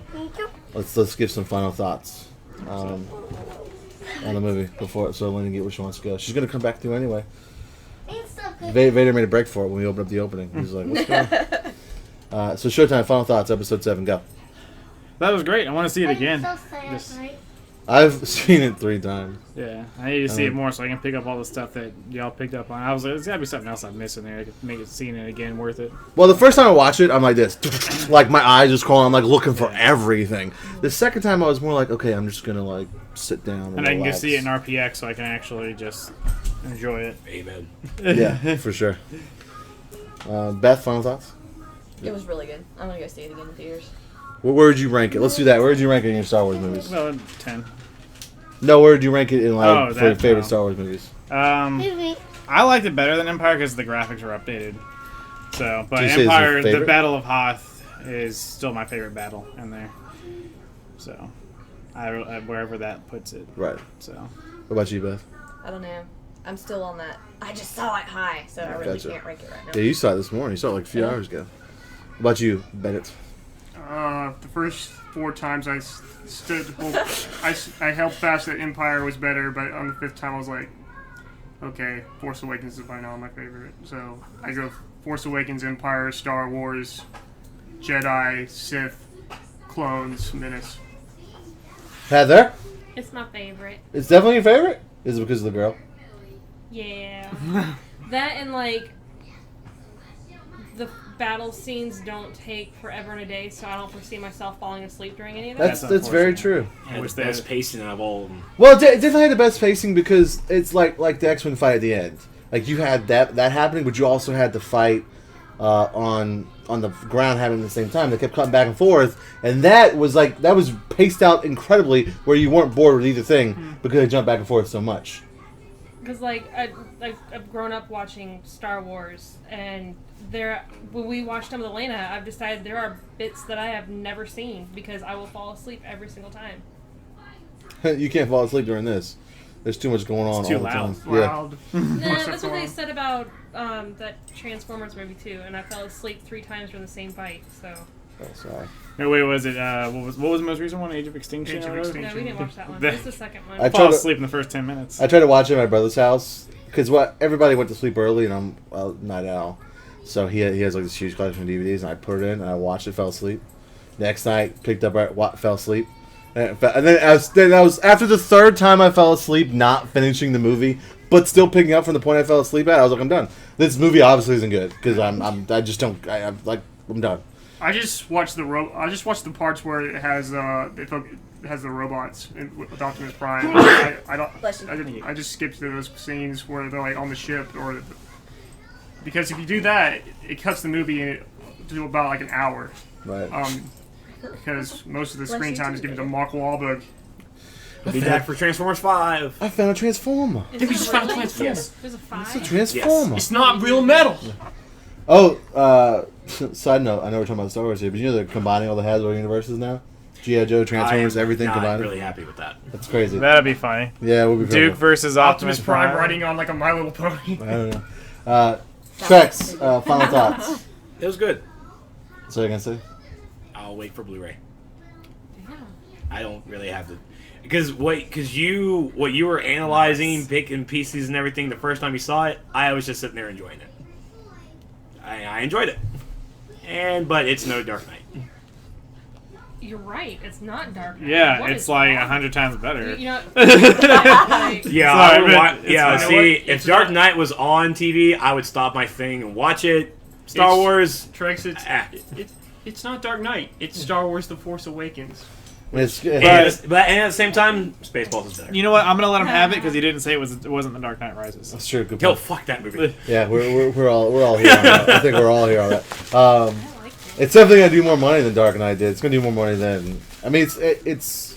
let's give some final thoughts on the movie before so Lynn can get where she wants to go. She's gonna come back through anyway. Vader made a break for it when we opened up the opening. He was like, "What's going on?" So Showtime, final thoughts, episode 7, go. That was great. I want to see it again. So sad, Just- right? I've seen it 3 times. Yeah, I need to see it more so I can pick up all the stuff that y'all picked up on. I was like, there's gotta be something else I'm missing there. I could make it seeing it again worth it. Well, the first time I watched it, I'm like this, like my eyes just crawling. I'm like looking for everything. The second time, I was more like, okay, I'm just gonna sit down And I can go relax. see it in RPX so I can actually just enjoy it. Amen. Yeah, for sure. Beth, final thoughts? It was really good. I'm gonna go see it again in theaters. Where would you rank it? Let's do that. Where would you rank it in your Star Wars movies? Well, 10. No, where would you rank it in Oh, for your that, favorite no. Star Wars movies? I liked it better than Empire because the graphics were updated. So, but Did you say it's your Empire, the favorite? Battle of Hoth is still my favorite battle in there. So, I wherever that puts it. Right. So, What about you, Beth? I don't know. I'm still on that. I just saw it high, so I really Gotcha. can't rank it right now. Yeah, you saw it this morning. You saw it like a few hours ago. What about you, Bennett? The first 4 times I stood, I held fast that Empire was better, but on the 5th time I was like, okay, Force Awakens is by now my favorite. So I go Force Awakens, Empire, Star Wars, Jedi, Sith, Clones, Menace. Heather? It's my favorite. It's definitely your favorite? Is it because of the girl? Yeah. That and like the battle scenes don't take forever and a day, so I don't foresee myself falling asleep during any of that. That's very true. And Which the best pacing of all of them. Well, it definitely had the best pacing because it's like the X-Wing fight at the end. Like you had that happening, but you also had the fight on the ground happening at the same time. They kept cutting back and forth, and that was paced out incredibly, where you weren't bored with either thing because they jumped back and forth so much. Because like I've grown up watching Star Wars, and when we watched them with Elena, I've decided there are bits that I have never seen because I will fall asleep every single time. You can't fall asleep during this. There's too much going on It's too all the loud. time. Yeah. Loud. Nah, that's what they said about that Transformers movie too, and I fell asleep 3 times during the same fight. So Oh, sorry. no, wait, was it? What was the most recent one? Age of Extinction. Age of or whatever? Extinction. no, we didn't watch that one. The- That's the second one. I I tried fell to- asleep in the first 10 minutes. I tried to watch it at my brother's house because everybody went to sleep early, and I'm a night owl. So he has like this huge collection of DVDs, and I put it in, and I watched it, fell asleep. Next night, picked up, fell asleep. And then I was after the third time I fell asleep, not finishing the movie, but still picking up from the point I fell asleep at. I was like, I'm done. This movie obviously isn't good because I'm done. I just watched the parts where it has the robots with Optimus Prime. I just skipped those scenes where they're like on the ship, because if you do that, it cuts the movie to about like an hour. Right. Because most of the screen time is given to Mark Wahlberg. Be back for Transformers 5. I found a Transformer. Is Think we there just found a really? Transformer. Yes. There's a 5? It's a Transformer. It's not real metal. Oh, side note, I know we're talking about Star Wars here, but you know they're combining all the Hasbro universes now? G.I. Joe, Transformers, everything I'm combined. not really happy with that. That's crazy. That'd be funny. Yeah, it would be Duke cool. versus Optimus Optimus Prime Prime. riding on like a My Little Pony. I don't know. Trex, final thoughts. It was good. So you can say? I'll wait for Blu-ray. Yeah. I don't really have to, because what you were analyzing, picking pieces and everything the first time you saw it, I was just sitting there enjoying it. I enjoyed it, but it's no Dark Knight. You're right. It's not Dark Knight. Yeah, What it's is like wrong? 100 times better. You know, like, Yeah, Sorry, I would but wa- it's yeah. fine. See, It's if Dark not- Knight was on TV, I would stop my thing and watch it. Star It's- Wars. Trex, Ah. it's not Dark Knight. It's Star Wars: The Force Awakens. It's, And at the same time, Spaceballs is better. You know what? I'm gonna let him have it because he didn't say it wasn't The Dark Knight Rises. that's true. Good Yo, point. fuck that movie. Yeah, we're all here on that. I think we're all here on that. I like it. It's definitely gonna do more money than Dark Knight did. It's gonna do more money than. I mean, it's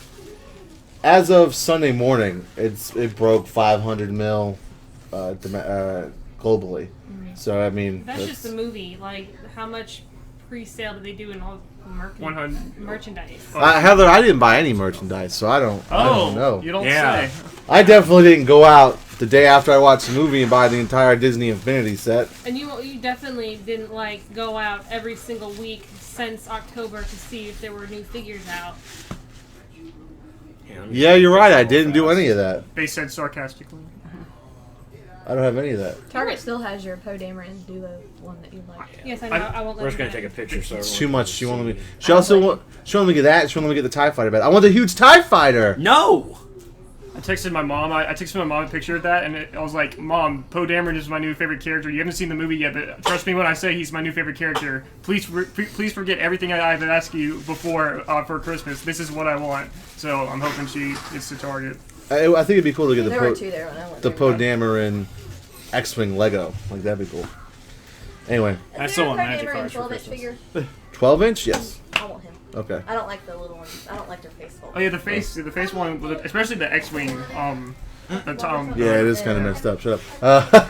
as of Sunday morning, it broke 500 mil globally. So I mean, That's just the movie. Like, how much pre-sale did they do in all 100. merchandise? Heather, I didn't buy any merchandise, so I don't know. You don't Yeah. say. I definitely didn't go out the day after I watched the movie and buy the entire Disney Infinity set. And you definitely didn't like go out every single week since October to see if there were new figures out. Yeah, you're right. I didn't do any of that. They said sarcastically. I don't have any of that. Target still has your Poe Dameron duo one that you like. Yes, I know. I won't let We're just you gonna know. take a picture. So It's too much. She won't let me. She also won't let me get that. She won't let me get the TIE Fighter back. I want the huge TIE Fighter. No. I texted my mom. I texted my mom a picture of that, and I was like, "Mom, Poe Dameron is my new favorite character. You haven't seen the movie yet, but trust me when I say he's my new favorite character. Please forget everything I've asked you before for Christmas. This is what I want." So I'm hoping she gets to Target. I think it'd be cool to get There were two there when I went. the there. Poe Dameron X-Wing Lego. Like that'd be cool. Anyway, I Is still there a want Poe Magic Dameron Cars for 12-inch Christmas. figure? 12-inch. Yes. I want him. Okay. I don't like the little ones. I don't like their face fold. Oh yeah, the face one, especially the X-wing. The Tom. Yeah, it is kind of messed up. Shut up.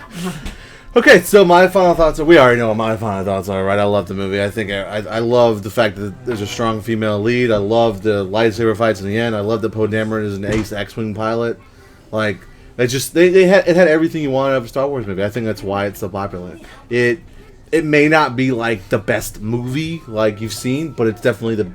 Okay, so my final thoughts are. We already know what my final thoughts are, right? I love the movie. I think I love the fact that there's a strong female lead. I love the lightsaber fights in the end. I love that Poe Dameron is an ace X-wing pilot. Like it just it had everything you wanted of a Star Wars movie. I think that's why it's so popular. It may not be like the best movie like you've seen, but it's definitely the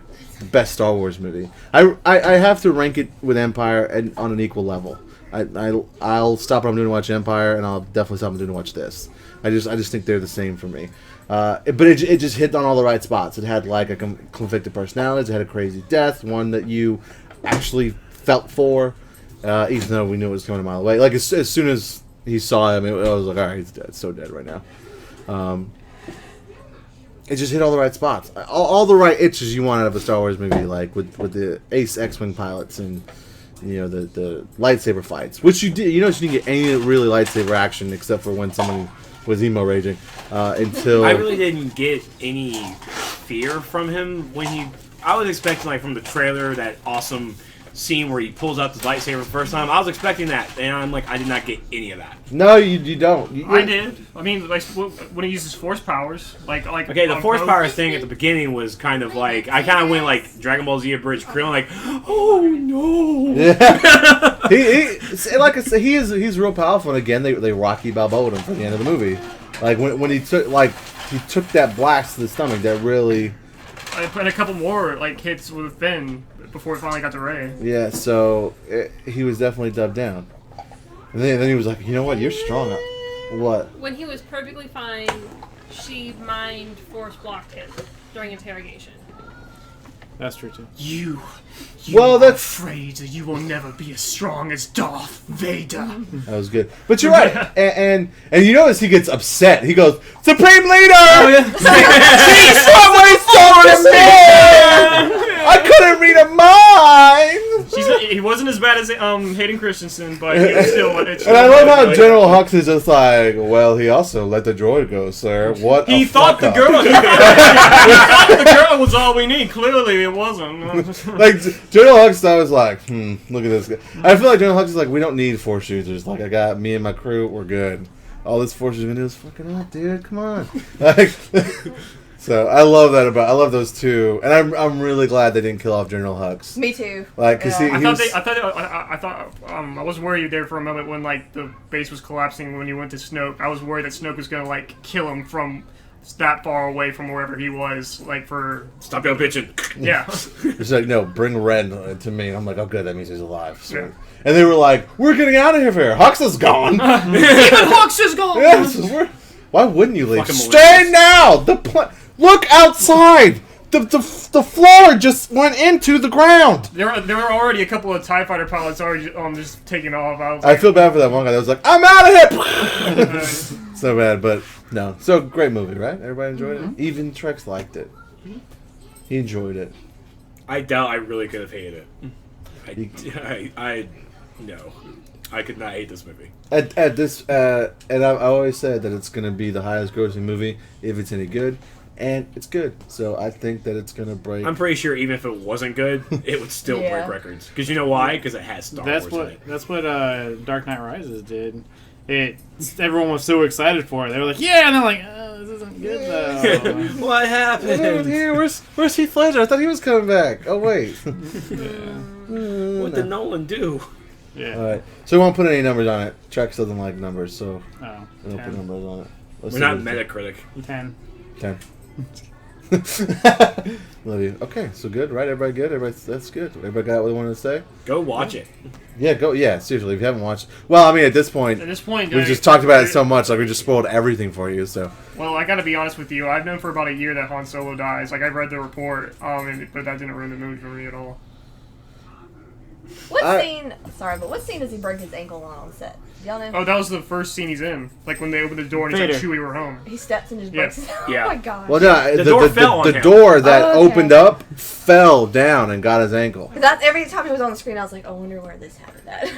best Star Wars movie. I have to rank it with Empire and on an equal level. I'll stop what I'm doing to watch Empire, and I'll definitely stop what I'm doing to watch this. I just think they're the same for me. But it just hit on all the right spots. It had like a conflicted personalities. It had a crazy death, one that you actually felt for, even though we knew it was coming a mile away. Like as soon as he saw him, I was like, all right, he's dead. So dead right now. It just hit all the right spots, all the right itches you want out of a Star Wars movie, like with the ace X-wing pilots and the lightsaber fights, which you did. You didn't get any really lightsaber action except for when someone was emo raging. Until I really didn't get any fear from him when he. I was expecting like from the trailer that awesome scene where he pulls out the lightsaber the first time. I was expecting that, and I'm like, I did not get any of that. No, you don't. I did. I mean, like when he uses force powers, like Okay, the on force Poe- powers thing at the beginning was kind of like I kind of went like Dragon Ball Z Abridged Krillin, like, oh no. Yeah. he like I said, he's real powerful. And again, they Rocky Balboa'd him for the end of the movie. Like when he took that blast to the stomach, that really. I put a couple more like hits with Finn before it finally got to Rey. Yeah, so he was definitely dubbed down. And then he was like, you know what, you're strong. What? When he was perfectly fine, she mind force blocked him during interrogation. That's true too. You Well, are that's- afraid you will never be as strong as Darth Vader. That was good. But you're right. And you notice he gets upset. He goes, Supreme Leader! She's somebody talking to me! I couldn't read a mind! He wasn't as bad as Hayden Christensen, but he was still. And I love how General Hux is just like, well, he also let the droid go, sir. What He a thought the fuck girl. up. He thought the girl was all we need. Clearly, it wasn't. Like, General Hux, I was like, look at this guy. I feel like General Hux is like, we don't need force users. Like, I got me and my crew, we're good. All this force user do is fucking up, dude. Come on. Like, so I love that I love those two, and I'm really glad they didn't kill off General Hux. Me too. Like, cause Yeah. I thought I was worried there for a moment when like the base was collapsing when he went to Snoke. I was worried that Snoke was gonna like kill him from that far away from wherever he was. Like for Stop your bitching. yeah. It's like, no, bring Ren to me. And I'm like, oh, good, that means he's alive. So. Yeah. And they were like, we're getting out of here. Hux is gone. Even Hux is gone. Yes, why wouldn't you leave? Fucking Stay now. Look outside. The floor just went into the ground. There were already a couple of TIE fighter pilots already just taking off. I was I like, feel bad for that one guy that was like, I'm out of here. So bad, but no. So great movie, right? Everybody enjoyed it. Even Trex liked it. He enjoyed it. I doubt I really could have hated it. I no. I could not hate this movie. At this, and I always said that it's going to be the highest grossing movie if it's any good, and it's good. So I think that it's going to break. I'm pretty sure even if it wasn't good, it would still Yeah. break records. Because you know why? Because it has Star Wars in it. That's what Dark Knight Rises did. Everyone was so excited for it. They were like, yeah, and they're like, oh, this isn't good though. What happened? Here, where's Heath Ledger? I thought he was coming back. Oh wait. What did Nolan do? Yeah. All right. So we won't put any numbers on it. Trex doesn't like numbers, so Oh, we don't put 10. numbers on it. Let's We're see not what it- Metacritic. 10. 10. Love you. Okay, so good, right? Everybody good? That's good. Everybody got what they wanted to say? Go watch it. Yeah, go. Yeah, seriously, if you haven't watched, well, I mean, at this point, at this point, we guys, just talked about it so much, like we just spoiled everything for you. So Well, I gotta be honest with you. I've known for about a year that Han Solo dies. Like, I've read the report, but that didn't ruin the movie for me at all. What scene? Sorry, but what scene does he break his ankle on set? Do y'all know? Oh, that was the first scene he's in. Like, when they open the door and he's like, Vader. Chewie, we're home. He steps and just Yeah. breaks his. Yeah. Oh my god. well, no, The door fell on the him. door that Oh, okay. opened up fell down and got his ankle. That's every time he was on the screen. I was like, I wonder where this happened at.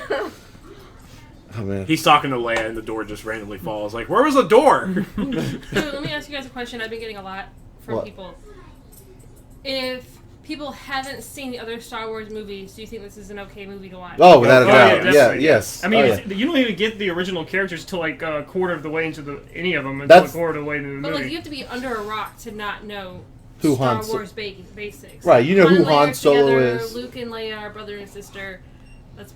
Oh man. He's talking to Leia and the door just randomly falls. Like, where was the door? Dude, let me ask you guys a question. I've been getting a lot from What? people. If people haven't seen the other Star Wars movies, do you think this is an okay movie to watch? Oh, without a Oh, yeah, doubt. Yeah, definitely. yes. I mean, Oh, it's- you don't even get the original characters till like a quarter of the way into any of them until That's- a quarter of the way into the But movie. like, you have to be under a rock to not know Who Star Han So- Wars basics. Right, you know who and Leia Han are Solo together, is. Luke and Leia are brother and sister. That's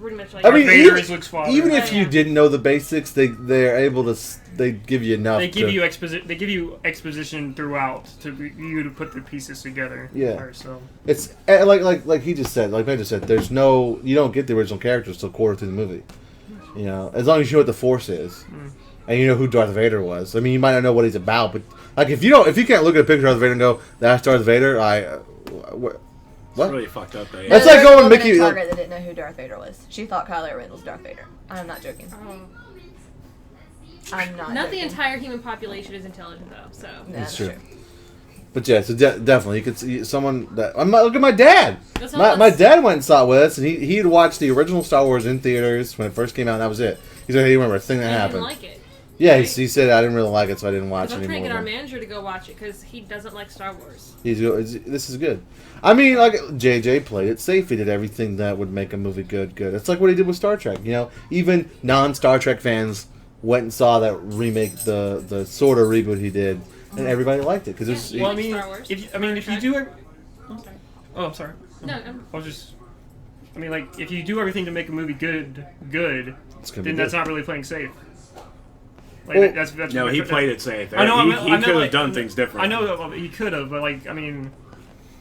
pretty much like. I mean, Vader is Luke's father. even if you Yeah. didn't know the basics, they're able to. They give you enough. They give to, you exposition throughout you to put the pieces together. Yeah. Or so. It's like he just said, like Ben just said. There's no. You don't get the original characters till quarter through the movie. You know, as long as you know what the Force is, and you know who Darth Vader was. I mean, you might not know what he's about, but like if you can't look at a picture of Darth Vader and go, "That's Darth Vader," what? It's really fucked up. Though. That's There like was a going woman Mickey. in Like, Target that didn't know who Darth Vader was. She thought Kylo Ren was Darth Vader. I'm not joking. Oh. I'm not. Not the joking. entire human population is intelligent, though. So. No, That's true. But yeah, so definitely you could see someone that. Look at my dad. That's all My that's- dad went and saw it with us, and he had watched the original Star Wars in theaters when it first came out. And that was it. He said he didn't remember a thing that I didn't happened. like it. Yeah, Right? he said I didn't really like it, so I didn't watch 'Cause I'm it trying to get our anymore. manager to go watch it because he doesn't like Star Wars. This is good. I mean, like JJ played it safe. He did everything that would make a movie good. It's like what he did with Star Trek. You know, even non-Star Trek fans went and saw that remake, the sort of reboot he did, and everybody liked it because it's. Yeah. Well, I like mean, Star Wars. if you do it. I'm sorry. Oh, I'm sorry. No, I'm, I was just. I mean, like, if you do everything to make a movie good, It's gonna be then that's good. not really playing safe. Like, Well, that's No, he played it safe. I know. He could have done things different. I know that he could have, but like, I mean,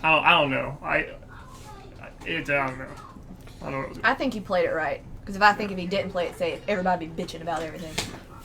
I don't know. I don't know. I don't know. I think he played it right. Because if he didn't play it safe, everybody be bitching about everything.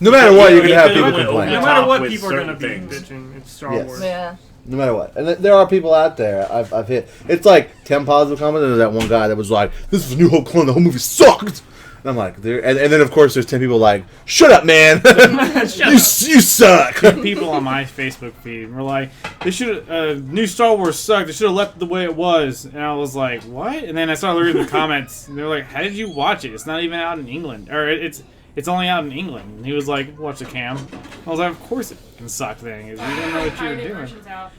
No matter what, you can He have could've people went over complain. the No matter top what, with people are gonna be certain things. bitching. It's Star Yes. Wars. Yeah. No matter what. And there are people out there I've hit. It's like 10 positive comments, and there's that one guy that was like, this is a New Hope clone, the whole movie sucked! And I'm like, and then of course there's 10 people like, shut up, man! You suck! People on my Facebook feed were like, they should new Star Wars sucked. They should have left it the way it was. And I was like, what? And then I started reading the comments, and they're like, how did you watch it? It's not even out in England, or it's only out in England. And he was like, watch the cam. I was like, of course it can suck then, because you don't know what you're doing.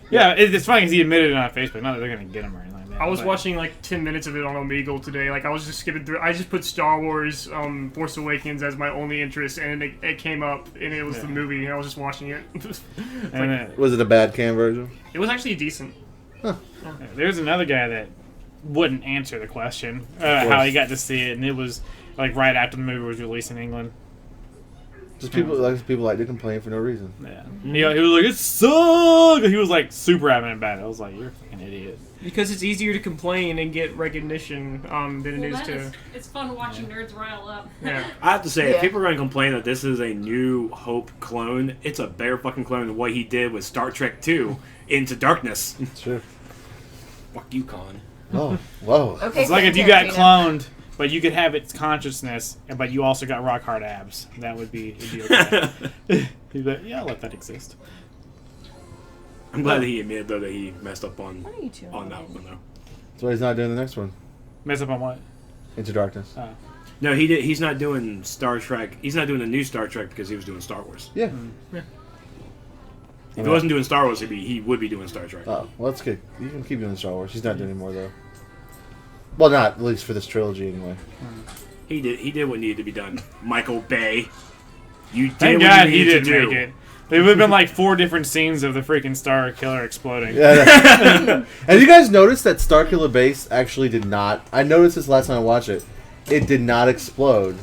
Yeah, it's funny because he admitted it on Facebook. Not that they're gonna get him or anything like that. I was watching like 10 minutes of it on Omegle today. Like I was just skipping through. I just put Star Wars, Force Awakens as my only interest, and it came up, and it was the movie, and I was just watching it. Was it a bad cam version? It was actually decent. Huh. There's another guy that wouldn't answer the question how he got to see it, and it was like right after the movie was released in England. Just people like to complain for no reason. Yeah, he was like, it sucked. He was like super adamant about it. I was like, you're a fucking idiot. Because it's easier to complain and get recognition than it is to. It's fun watching nerds rile up. Yeah. I have to say, if people are going to complain that this is a New Hope clone, it's a better fucking clone than what he did with Star Trek 2 Into Darkness. Sure. Fuck you, Con. Oh, whoa. Okay, It's like if you got cloned, but you could have its consciousness, but you also got rock hard abs. That would be okay. He'd be like, yeah, I'll let that exist. I'm glad that he admitted, though, that he messed up on What are you two that one, though. That's why he's not doing the next one. Mess up on what? Into Darkness. No, he's not doing Star Trek. He's not doing the new Star Trek because he was doing Star Wars. Yeah. If he wasn't doing Star Wars, he would be doing Star Trek. Oh, well, that's good. You can keep doing Star Wars. He's not doing anymore, though. Well, not, at least for this trilogy, anyway. He did what needed to be done. Michael Bay. You did Thank what God you he needed didn't to make do. it. There would have been like 4 different scenes of the freaking Star Killer exploding. Yeah. And you guys noticed that Starkiller Base actually did not... I noticed this last time I watched it. It did not explode.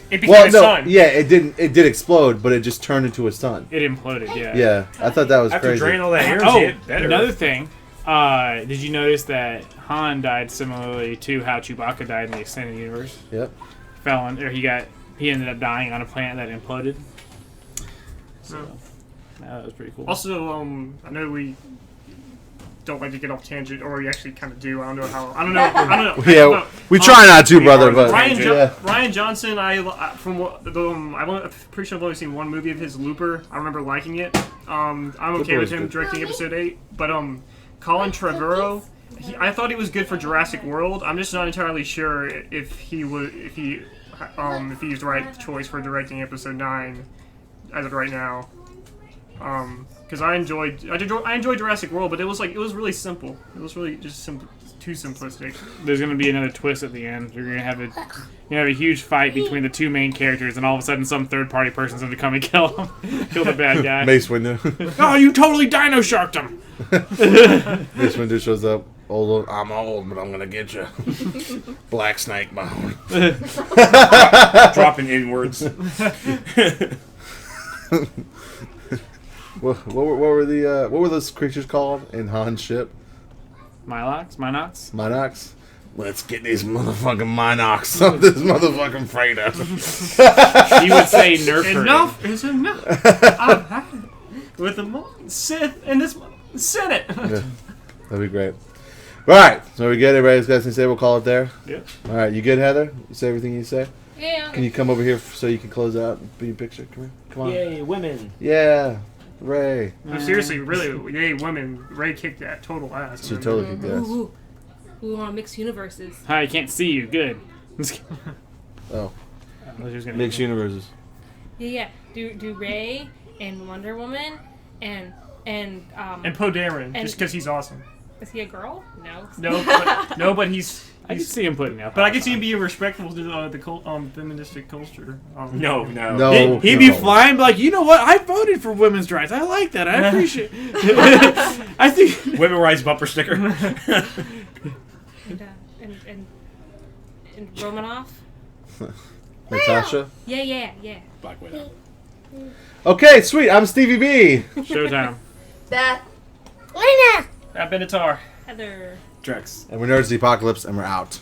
It became a sun. Yeah, it didn't. It did explode, but it just turned into a sun. It imploded, yeah. Yeah, I thought that was After crazy. draining all that air, Oh, it better. another thing. Did you notice that Han died similarly to how Chewbacca died in the extended universe? Yep. He ended up dying on a planet that imploded. So that was pretty cool. Also, I know we don't like to get off tangent, or we actually kind of do. I don't know. Yeah, we try not to, brother, but Ryan Johnson. I'm pretty sure I've only seen one movie of his, Looper. I remember liking it. I'm okay with him directing Episode 8, but Colin Trevorrow. I thought he was good for Jurassic World. I'm just not entirely sure if he's the right choice for directing Episode 9 as of right now. Because I enjoyed Jurassic World, but it was really simple. It was really just too simplistic. There's gonna be another twist at the end. You're gonna have a huge fight between the 2 main characters, and all of a sudden, some third-party person's gonna come and kill the bad guy. Mace Windu. Oh, you totally dino sharked him! Mace Windu shows up. I'm old, but I'm gonna get you. Black snake bone. Dropping inwards. What were those creatures called in Han's ship? Minox? Minox? Let's get these motherfucking Minox on this motherfucking freighter. He would say nerf her. Enough is enough. I've had it with the Sith in this Senate. Yeah, that'd be great. Alright, so we good? Everybody's got anything to say? We'll call it there? Yep. Alright, you good, Heather? You say everything you say? Yeah. Can you come over here so you can close out and be a picture? Come here. Come on. Yay, women. Yeah. Ray. No, seriously, really, yay, women. Ray kicked that total ass. She totally kicked ass. Ooh, we want to mix universes. Hi, I can't see you. Good. Oh. Mixed Mixed universes. Yeah. Do Ray and Wonder Woman and Poe Dameron, just because he's awesome. Is he a girl? No. No, but he's. I can see him putting out. But I can see him being respectful to the feministic culture. No. He'd be flying, like, you know what? I voted for women's rights. I like that. I appreciate. I think women rights bumper sticker. And Romanoff. Natasha. Yeah. Black Widow. Okay, sweet. I'm Stevie B. Showtime. Beth. Benatar. Heather. Trex. And we're Nerds of the Apocalypse, and we're out.